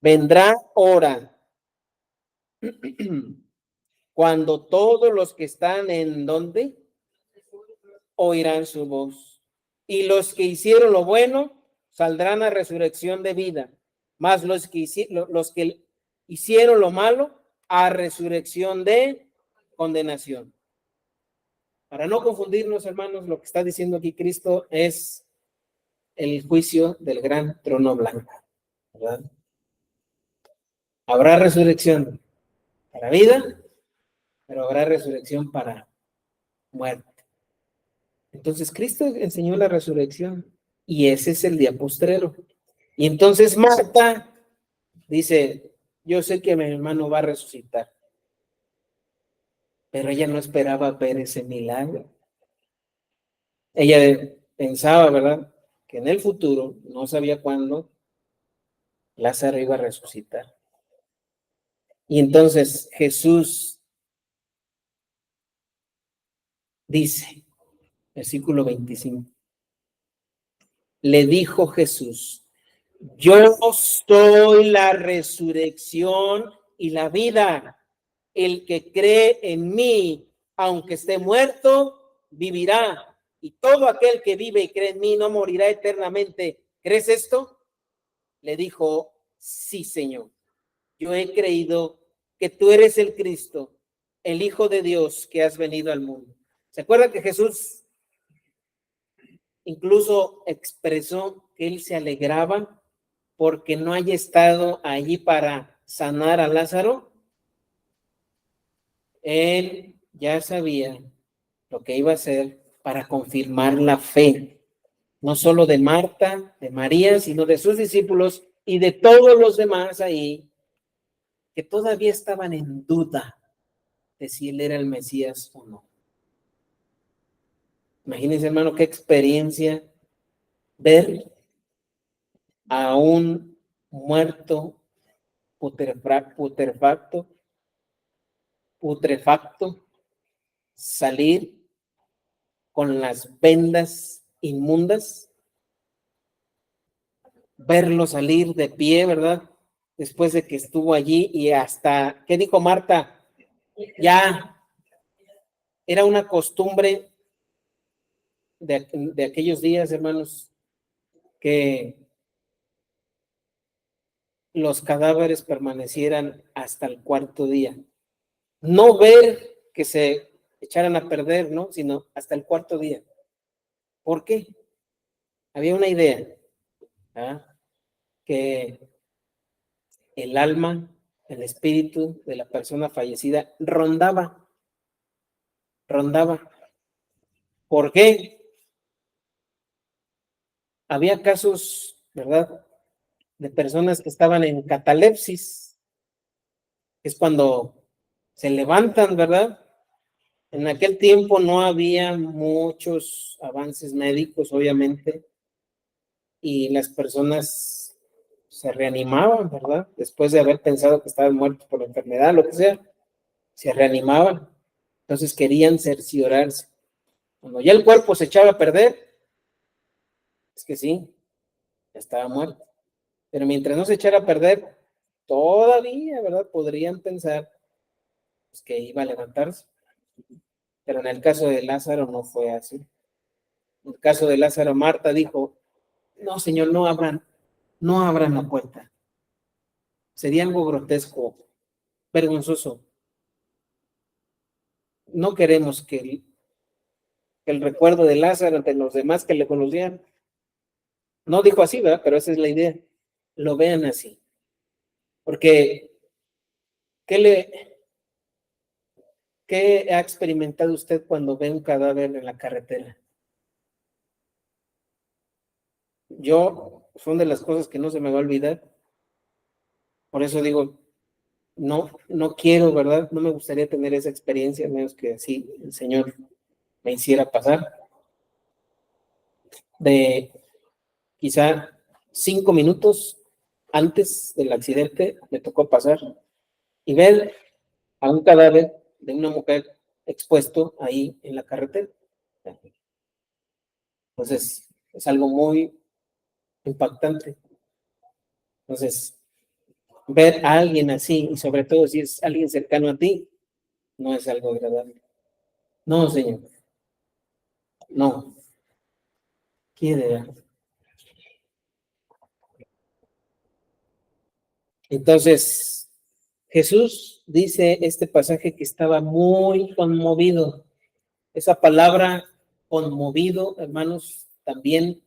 Vendrá hora cuando todos los que están en ¿dónde? Oirán su voz. Y los que hicieron lo bueno saldrán a resurrección de vida, más los que hicieron lo malo a resurrección de condenación. Para no confundirnos, hermanos, lo que está diciendo aquí Cristo es el juicio del gran trono blanco, ¿verdad? Habrá resurrección para vida, pero habrá resurrección para muerte. Entonces Cristo enseñó la resurrección y ese es el día postrero. Y entonces Marta dice, yo sé que mi hermano va a resucitar, pero ella no esperaba ver ese milagro. Ella pensaba, ¿verdad?, que en el futuro, no sabía cuándo, Lázaro iba a resucitar. Y entonces Jesús dice, versículo 25, le dijo Jesús, yo soy la resurrección y la vida. El que cree en mí, aunque esté muerto, vivirá. Y todo aquel que vive y cree en mí no morirá eternamente. ¿Crees esto? Le dijo, sí, Señor. Yo he creído que tú eres el Cristo, el Hijo de Dios que has venido al mundo. ¿Se acuerdan que Jesús incluso expresó que él se alegraba porque no haya estado allí para sanar a Lázaro? Él ya sabía lo que iba a hacer para confirmar la fe, no solo de Marta, de María, sino de sus discípulos y de todos los demás ahí que todavía estaban en duda de si él era el Mesías o no. Imagínense, hermano, qué experiencia ver a un muerto putrefacto, salir con las vendas inmundas, verlo salir de pie, ¿verdad? Después de que estuvo allí y hasta, ¿qué dijo Marta? Ya era una costumbre de aquellos días, hermanos, que los cadáveres permanecieran hasta el cuarto día. No ver que se echaran a perder, ¿no? Sino hasta el cuarto día. ¿Por qué? Había una idea, ¿ah? Que el alma, el espíritu de la persona fallecida rondaba. ¿Por qué? Había casos, ¿verdad?, de personas que estaban en catalepsis. Es cuando se levantan, ¿verdad? En aquel tiempo no había muchos avances médicos, obviamente, y las personas se reanimaban, ¿verdad? Después de haber pensado que estaban muertos por la enfermedad, lo que sea, se reanimaban. Entonces querían cerciorarse. Cuando ya el cuerpo se echaba a perder, es que sí, ya estaba muerto. Pero mientras no se echara a perder, todavía, ¿verdad? Podrían pensar pues, que iba a levantarse. Pero en el caso de Lázaro no fue así. En el caso de Lázaro, Marta dijo, no, Señor, no abran la puerta. Sería algo grotesco, vergonzoso. No queremos que el recuerdo de Lázaro entre los demás que le conocían, no dijo así, ¿verdad? Pero esa es la idea. Lo vean así. Porque, ¿qué ha experimentado usted cuando ve un cadáver en la carretera? Son de las cosas que no se me va a olvidar. Por eso digo, no quiero, ¿verdad? No me gustaría tener esa experiencia, a menos que así el Señor me hiciera pasar. De quizá 5 minutos antes del accidente, me tocó pasar y ver a un cadáver de una mujer expuesto ahí en la carretera. Entonces, es algo muy impactante. Entonces, ver a alguien así, y sobre todo si es alguien cercano a ti, no es algo agradable. No, Señor. No. Quiere. Entonces, Jesús dice este pasaje que estaba muy conmovido. Esa palabra conmovido, hermanos, también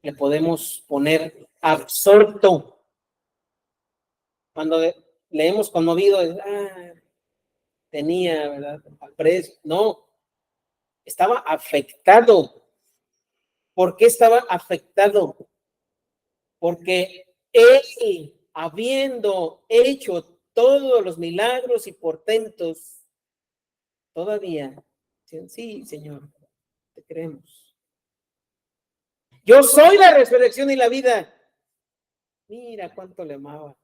le podemos poner absorto. Cuando leemos conmovido, tenía, ¿verdad? Aprecio. No, estaba afectado. ¿Por qué estaba afectado? Porque él, habiendo hecho todos los milagros y portentos, todavía, sí, Señor, te creemos. Yo soy la resurrección y la vida. Mira cuánto le amaba.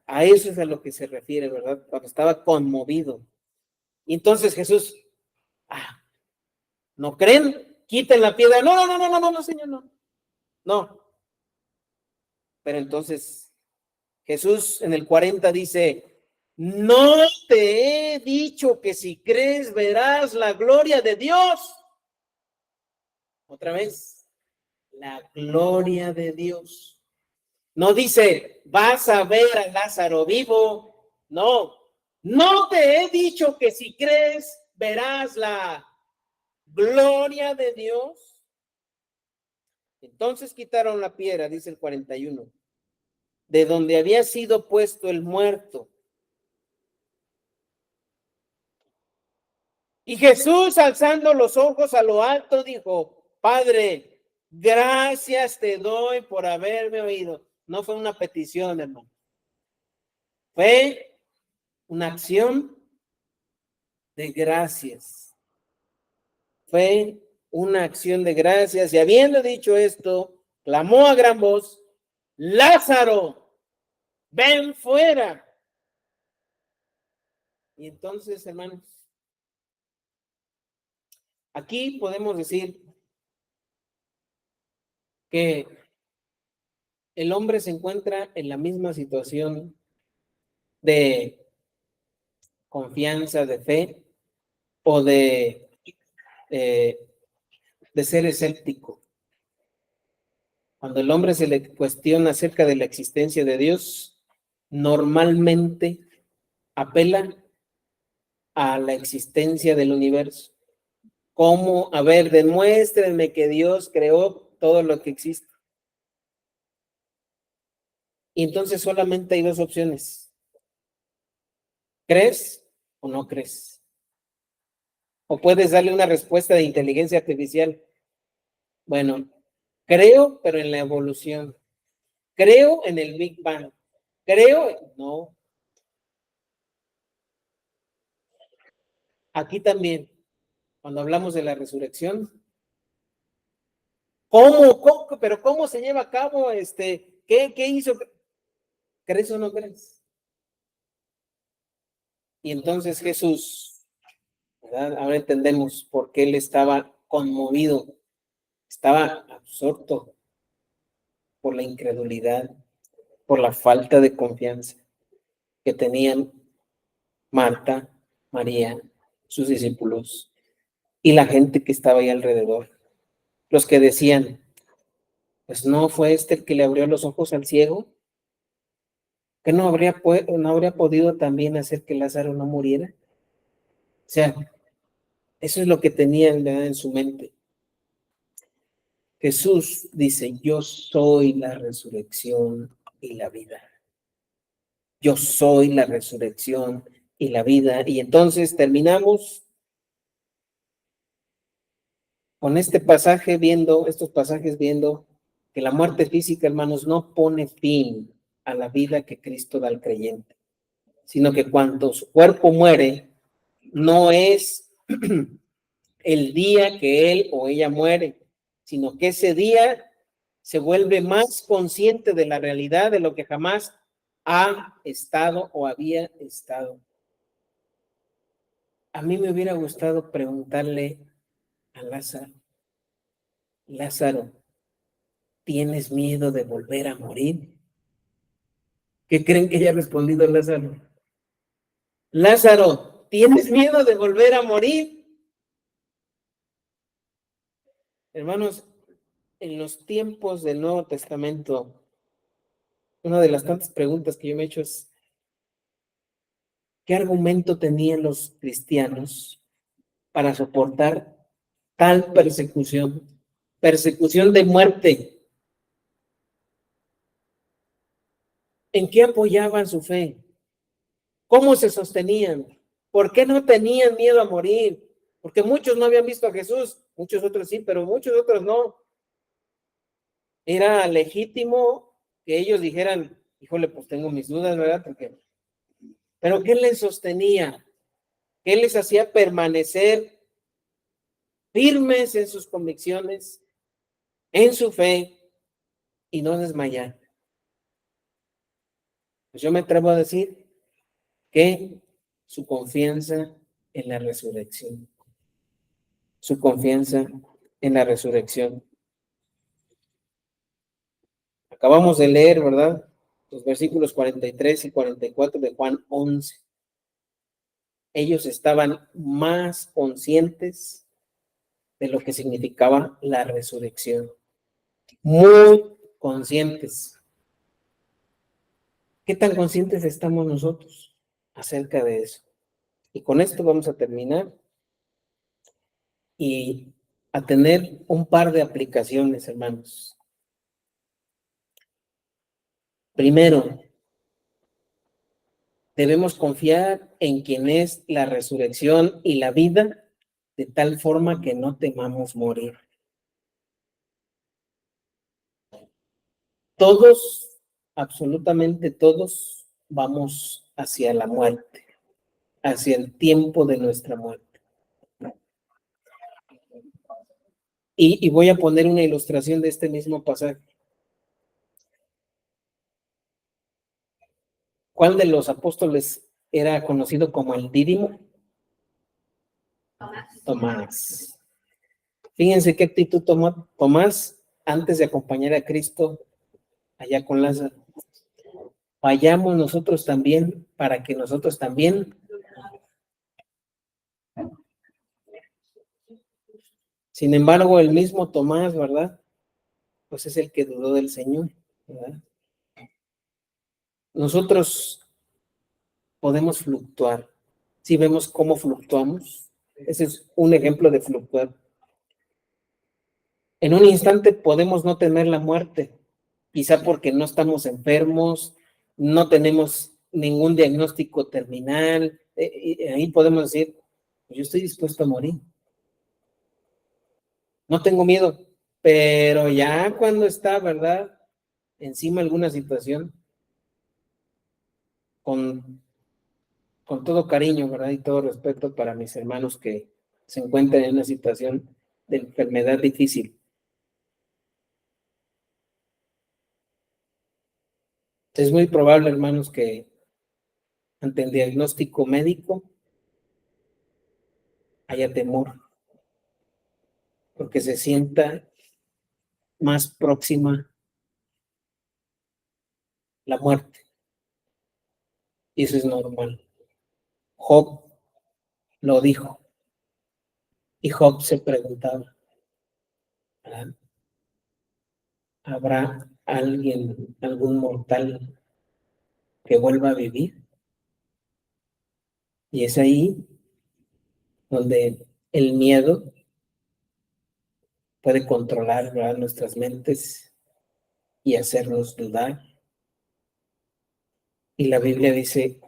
A eso es a lo que se refiere, ¿verdad? Cuando estaba conmovido. Y entonces Jesús, ¿no creen? Quiten la piedra. No, Señor, no. No. Pero entonces Jesús en el 40 dice, no te he dicho que si crees verás la gloria de Dios. Otra vez, la gloria de Dios. No dice, vas a ver a Lázaro vivo. No te he dicho que si crees verás la gloria de Dios. Entonces quitaron la piedra, dice el 41, de donde había sido puesto el muerto. Y Jesús, alzando los ojos a lo alto, dijo, Padre, gracias te doy por haberme oído. No fue una petición, hermano. Fue una acción de gracias. Fue una acción de gracias. Y habiendo dicho esto, clamó a gran voz, Lázaro, ven fuera. Y entonces, hermanos, aquí podemos decir que el hombre se encuentra en la misma situación de confianza, de fe o eh, de ser escéptico. Cuando el hombre se le cuestiona acerca de la existencia de Dios, normalmente apela a la existencia del universo. ¿Cómo? A ver, demuéstrenme que Dios creó todo lo que existe. Y entonces solamente hay dos opciones. ¿Crees o no crees? O puedes darle una respuesta de inteligencia artificial. Bueno, creo, pero en la evolución. Creo en el Big Bang. Creo, no. Aquí también, cuando hablamos de la resurrección, pero cómo se lleva a cabo qué hizo? ¿Crees o no crees? Y entonces Jesús, ¿verdad? Ahora entendemos por qué él estaba conmovido, estaba absorto por la incredulidad, por la falta de confianza que tenían Marta, María, sus discípulos y la gente que estaba ahí alrededor. Los que decían, pues no fue este el que le abrió los ojos al ciego, que no habría podido también hacer que Lázaro no muriera. O sea, eso es lo que tenían, ¿verdad?, en su mente. Jesús dice, yo soy la resurrección y la vida. Yo soy la resurrección y la vida. Y entonces terminamos con estos pasajes viendo que la muerte física, hermanos, no pone fin a la vida que Cristo da al creyente, sino que cuando su cuerpo muere, no es el día que él o ella muere, sino que ese día se vuelve más consciente de la realidad de lo que jamás ha estado o había estado. A mí me hubiera gustado preguntarle a Lázaro, Lázaro, ¿tienes miedo de volver a morir? ¿Qué creen que haya respondido Lázaro? Lázaro, ¿tienes miedo de volver a morir? Hermanos, en los tiempos del Nuevo Testamento, una de las tantas preguntas que yo me he hecho es, ¿qué argumento tenían los cristianos para soportar tal persecución? Persecución de muerte. ¿En qué apoyaban su fe? ¿Cómo se sostenían? ¿Por qué no tenían miedo a morir? Porque muchos no habían visto a Jesús, muchos otros sí, pero muchos otros no. Era legítimo que ellos dijeran, híjole, pues tengo mis dudas, ¿verdad? Pero ¿qué les sostenía? ¿Qué les hacía permanecer firmes en sus convicciones, en su fe y no desmayar? Pues yo me atrevo a decir que su confianza en la resurrección. Su confianza en la resurrección. Acabamos de leer, ¿verdad?, los versículos 43 y 44 de Juan 11. Ellos estaban más conscientes de lo que significaba la resurrección. Muy conscientes. ¿Qué tan conscientes estamos nosotros acerca de eso? Y con esto vamos a terminar y a tener un par de aplicaciones, hermanos. Primero, debemos confiar en quien es la resurrección y la vida, de tal forma que no temamos morir. Todos, absolutamente todos, vamos hacia la muerte, hacia el tiempo de nuestra muerte. Y voy a poner una ilustración de este mismo pasaje. ¿Cuál de los apóstoles era conocido como el Dídimo? Tomás. Fíjense qué actitud tomó Tomás antes de acompañar a Cristo allá con Lázaro. Vayamos nosotros también para que nosotros también. Sin embargo, el mismo Tomás, ¿verdad? Pues es el que dudó del Señor, ¿verdad? Nosotros podemos fluctuar. Si vemos cómo fluctuamos, ese es un ejemplo de fluctuar. En un instante podemos no temer la muerte, quizá porque no estamos enfermos, no tenemos ningún diagnóstico terminal, y ahí podemos decir, yo estoy dispuesto a morir. No tengo miedo, pero ya cuando está, ¿verdad? Encima alguna situación, con todo cariño, ¿verdad? Y todo respeto para mis hermanos que se encuentran en una situación de enfermedad difícil. Es muy probable, hermanos, que ante el diagnóstico médico haya temor, porque se sienta más próxima la muerte. Y eso es normal. Job lo dijo. Y Job se preguntaba, ¿verdad? ¿Habrá alguien, algún mortal que vuelva a vivir? Y es ahí donde el miedo puede controlar, ¿verdad?, nuestras mentes y hacernos dudar. Y la Biblia dice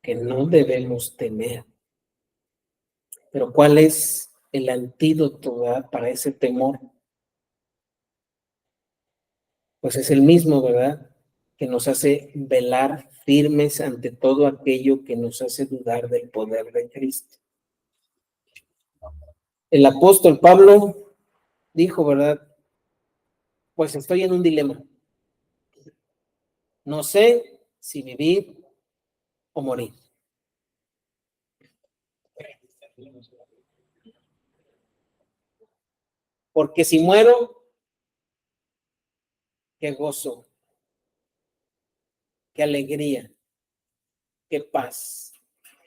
que no debemos temer. Pero ¿cuál es el antídoto, ¿verdad?, para ese temor? Pues es el mismo, ¿verdad?, que nos hace velar firmes ante todo aquello que nos hace dudar del poder de Cristo. El apóstol Pablo dijo, ¿verdad?, pues estoy en un dilema. No sé si vivir o morir. Porque si muero, qué gozo, qué alegría, qué paz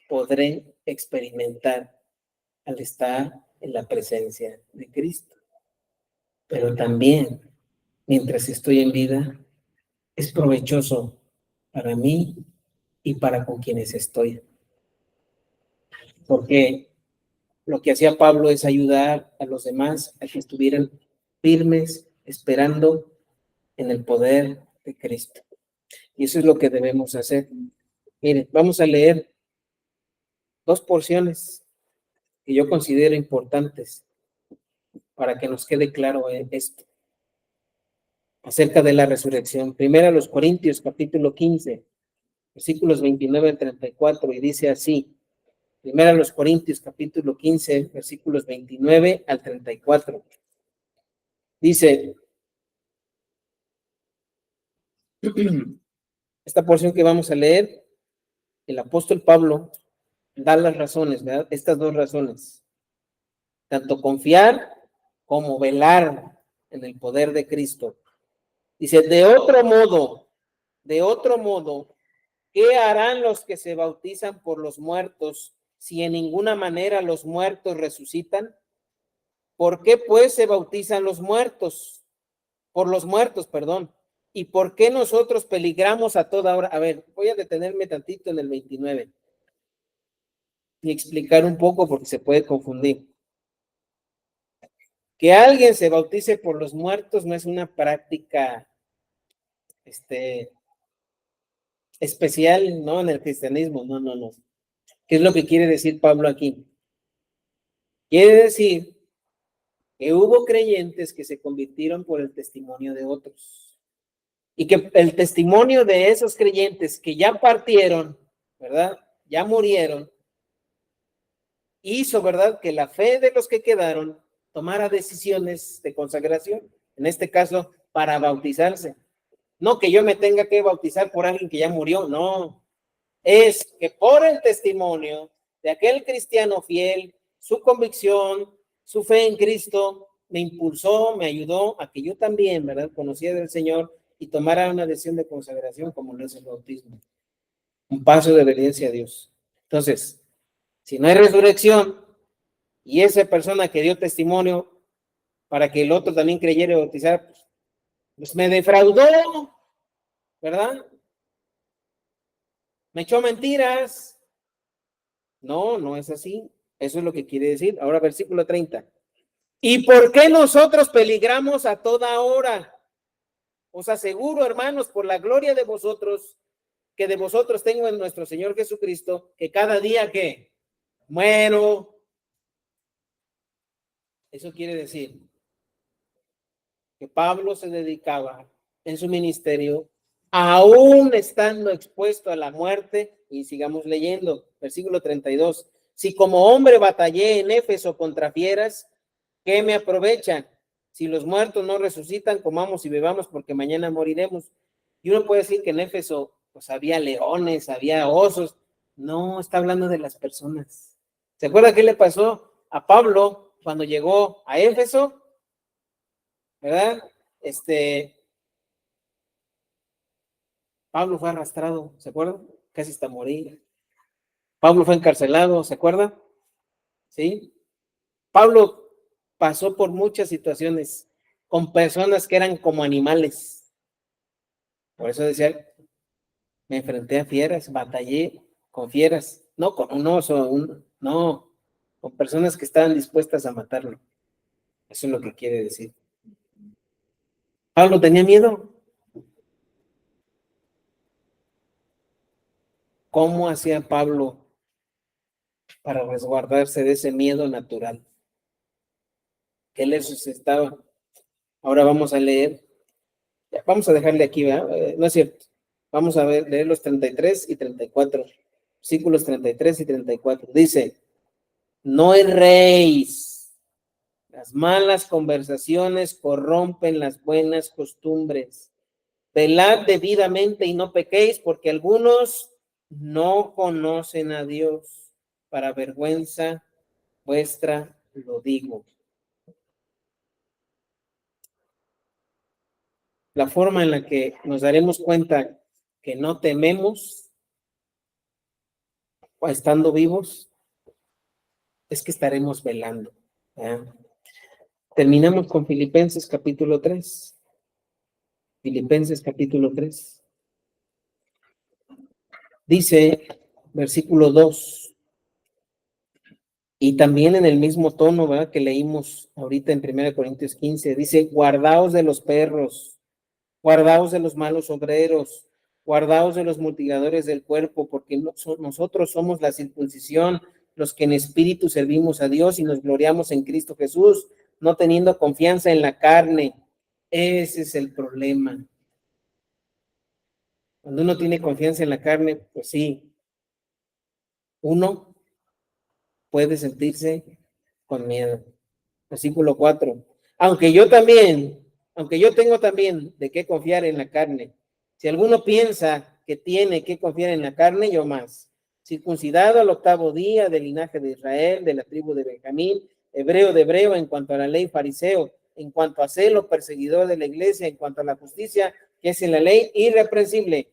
podré experimentar al estar en la presencia de Cristo. Pero también, mientras estoy en vida, es provechoso para mí y para con quienes estoy. Porque lo que hacía Pablo es ayudar a los demás a que estuvieran firmes, esperando en el poder de Cristo. Y eso es lo que debemos hacer. Miren, vamos a leer dos porciones que yo considero importantes para que nos quede claro esto acerca de la resurrección. Primero a los Corintios, capítulo 15, versículos 29 al 34, y dice así. Primero a los Corintios, capítulo 15, versículos 29 al 34. Dice, esta porción que vamos a leer, el apóstol Pablo da las razones, ¿verdad? Estas dos razones. Tanto confiar como velar en el poder de Cristo. Dice, de otro modo, ¿qué harán los que se bautizan por los muertos si en ninguna manera los muertos resucitan? ¿Por qué pues se bautizan los muertos? Por los muertos, perdón. ¿Y por qué nosotros peligramos a toda hora? A ver, voy a detenerme tantito en el 29 y explicar un poco porque se puede confundir. Que alguien se bautice por los muertos no es una práctica especial, ¿no?, en el cristianismo. No. ¿Qué es lo que quiere decir Pablo aquí? Quiere decir que hubo creyentes que se convirtieron por el testimonio de otros. Y que el testimonio de esos creyentes que ya partieron, ¿verdad?, ya murieron, hizo, ¿verdad?, que la fe de los que quedaron tomara decisiones de consagración, en este caso, para bautizarse. No que yo me tenga que bautizar por alguien que ya murió, no. es que por el testimonio de aquel cristiano fiel, su convicción, su fe en Cristo, me impulsó, me ayudó a que yo también, ¿verdad?, conociera del Señor y tomara una decisión de consagración como lo es el bautismo. Un paso de obediencia a Dios. Entonces, si no hay resurrección y esa persona que dio testimonio para que el otro también creyera y bautizara, pues me defraudó, ¿verdad? Me echó mentiras. No, no es así. Eso es lo que quiere decir. Ahora, versículo 30. ¿Y por qué nosotros peligramos a toda hora? Os aseguro, hermanos, por la gloria de vosotros, que de vosotros tengo en nuestro Señor Jesucristo, que cada día que muero. Eso quiere decir que Pablo se dedicaba en su ministerio, aún estando expuesto a la muerte, y sigamos leyendo, versículo 32. Si como hombre batallé en Éfeso contra fieras, ¿qué me aprovechan? Si los muertos no resucitan, comamos y bebamos porque mañana moriremos. Y uno puede decir que en Éfeso pues había leones, había osos. No, está hablando de las personas. ¿Se acuerda qué le pasó a Pablo cuando llegó a Éfeso? ¿Verdad? Pablo fue arrastrado, ¿se acuerdan? Casi hasta morir. Pablo fue encarcelado, ¿se acuerdan? ¿Sí? Pablo pasó por muchas situaciones con personas que eran como animales. Por eso decía, me enfrenté a fieras, batallé con fieras, no con un oso, no, con personas que estaban dispuestas a matarlo. Eso es lo que quiere decir. Pablo tenía miedo. ¿Cómo hacía Pablo para resguardarse de ese miedo natural que le suscitaba? Ahora vamos a leer. Vamos a dejarle aquí, ¿verdad? No es cierto. Vamos a leer los 33 y 34. Versículos 33 y 34. Dice, no erréis. Las malas conversaciones corrompen las buenas costumbres. Velad debidamente y no pequéis, porque algunos no conocen a Dios. Para vergüenza vuestra lo digo. La forma en la que nos daremos cuenta que no tememos estando vivos es que estaremos velando. ¿Eh? Terminamos con Filipenses capítulo 3. Filipenses capítulo 3. Dice, versículo 2, y también en el mismo tono, ¿verdad?, que leímos ahorita en 1 Corintios 15, dice, guardaos de los perros, guardaos de los malos obreros, guardaos de los mutiladores del cuerpo, porque nosotros somos la circuncisión, los que en espíritu servimos a Dios y nos gloriamos en Cristo Jesús, no teniendo confianza en la carne. Ese es el problema. Cuando uno tiene confianza en la carne, pues sí, uno puede sentirse con miedo. Versículo 4. Aunque yo tengo también de qué confiar en la carne. Si alguno piensa que tiene que confiar en la carne, yo más. Circuncidado al 8º día, del linaje de Israel, de la tribu de Benjamín, hebreo de hebreo, en cuanto a la ley, fariseo, en cuanto a celo, perseguidor de la iglesia, en cuanto a la justicia que es en la ley, irreprensible.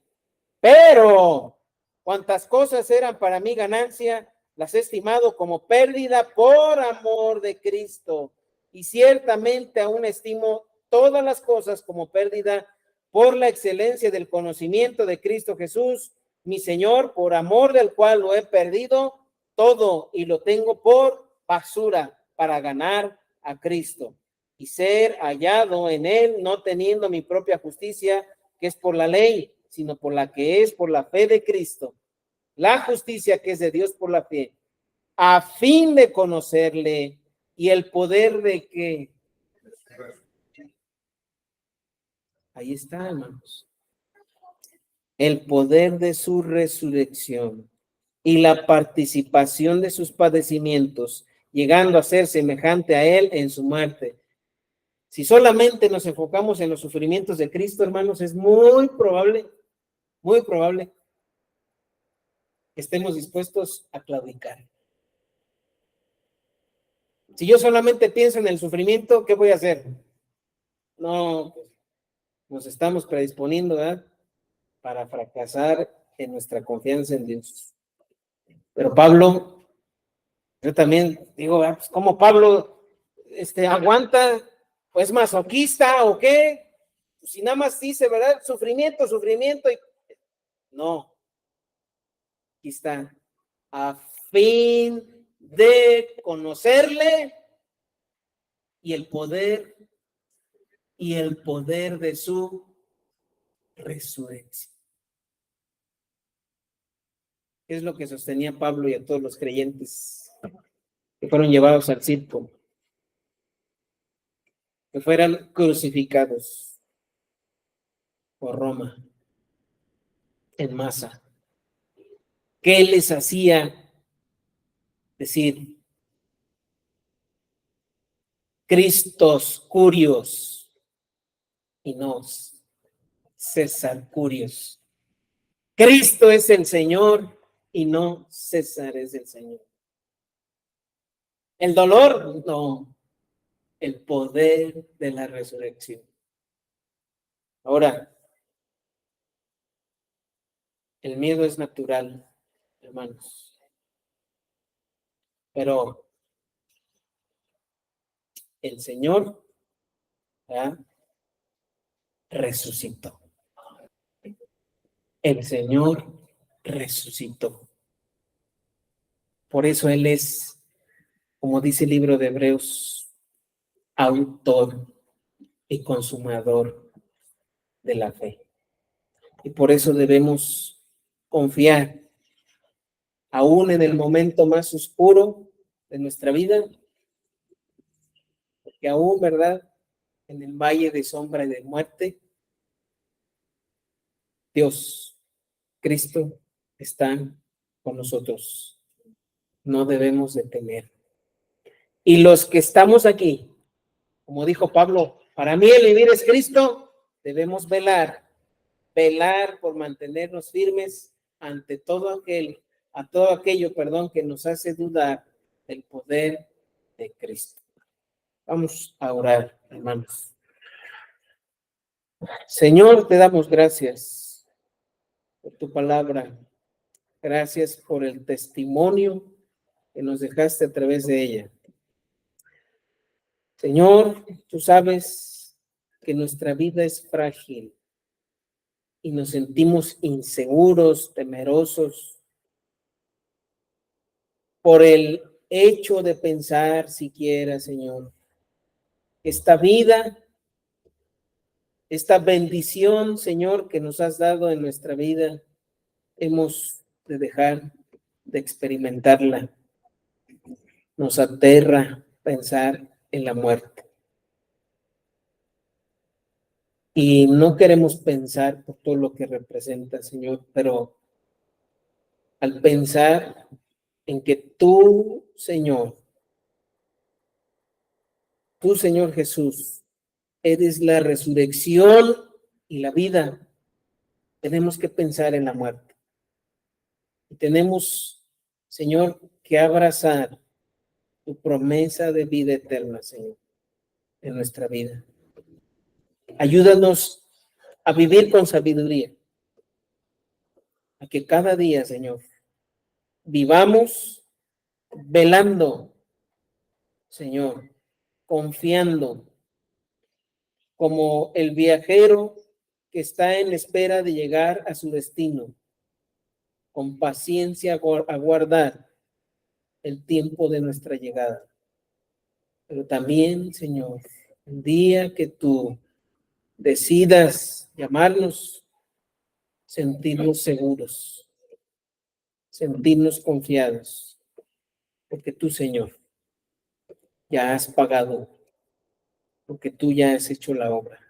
Pero cuantas cosas eran para mí ganancia, las he estimado como pérdida por amor de Cristo. Y ciertamente aún estimo todas las cosas como pérdida por la excelencia del conocimiento de Cristo Jesús, mi Señor, por amor del cual lo he perdido todo y lo tengo por basura para ganar a Cristo y ser hallado en él, no teniendo mi propia justicia, que es por la ley, sino por la que es por la fe de Cristo, la justicia que es de Dios por la fe, a fin de conocerle y el poder de que... Ahí está, hermanos. El poder de su resurrección y la participación de sus padecimientos, llegando a ser semejante a él en su muerte. Si solamente nos enfocamos en los sufrimientos de Cristo, hermanos, es muy probable que estemos dispuestos a claudicar. Si yo solamente pienso en el sufrimiento, ¿qué voy a hacer? No, pues, nos estamos predisponiendo, ¿verdad?, para fracasar en nuestra confianza en Dios. Pero Pablo, yo también digo, pues, ¿cómo Pablo aguanta? ¿Pues masoquista o qué? Pues, si nada más dice, ¿verdad? Sufrimiento, sufrimiento. No, aquí está. A fin de conocerle y el poder de su resurrección. Es lo que sostenía Pablo y a todos los creyentes que fueron llevados al circo, que fueran crucificados por Roma en masa. ¿Qué les hacía decir? Cristos curios y no César curios. Cristo es el Señor y no César es el Señor. El dolor, no. El poder de la resurrección. Ahora, el miedo es natural, hermanos. Pero el Señor, ¿verdad?, resucitó. El Señor resucitó. Por eso Él es, como dice el libro de Hebreos, autor y consumador de la fe. Y por eso debemos confiar, aún en el momento más oscuro de nuestra vida, porque aún, ¿verdad?, en el valle de sombra y de muerte, Dios, Cristo, está con nosotros. No debemos de temer. Y los que estamos aquí, como dijo Pablo, para mí el vivir es Cristo, debemos velar por mantenernos firmes ante todo aquello, que nos hace dudar del poder de Cristo. Vamos a orar, hermanos. Señor, te damos gracias por tu palabra. Gracias por el testimonio que nos dejaste a través de ella. Señor, tú sabes que nuestra vida es frágil y nos sentimos inseguros, temerosos por el hecho de pensar siquiera, Señor, esta vida, esta bendición, Señor, que nos has dado en nuestra vida, hemos de dejar de experimentarla. Nos aterra pensar en la muerte. Y no queremos pensar por todo lo que representa, Señor, pero al pensar en que tú, Señor Jesús, eres la resurrección y la vida, tenemos que pensar en la muerte. Y tenemos, Señor, que abrazar tu promesa de vida eterna, Señor, en nuestra vida. Ayúdanos a vivir con sabiduría, a que cada día, Señor, vivamos velando, Señor, confiando, como el viajero que está en espera de llegar a su destino, con paciencia aguardar el tiempo de nuestra llegada. Pero también, Señor, el día que tú decidas llamarnos, sentirnos seguros, sentirnos confiados, porque tú, Señor, ya has pagado, porque tú ya has hecho la obra,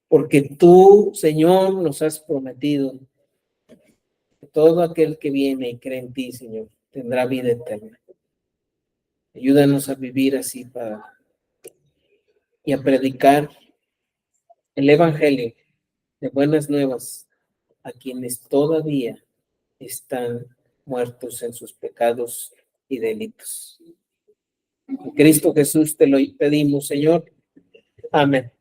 porque tú, Señor, nos has prometido que todo aquel que viene y cree en ti, Señor, tendrá vida eterna. Ayúdanos a vivir así, Padre, y a predicar el evangelio de buenas nuevas a quienes todavía están muertos en sus pecados y delitos. En Cristo Jesús te lo pedimos, Señor. Amén.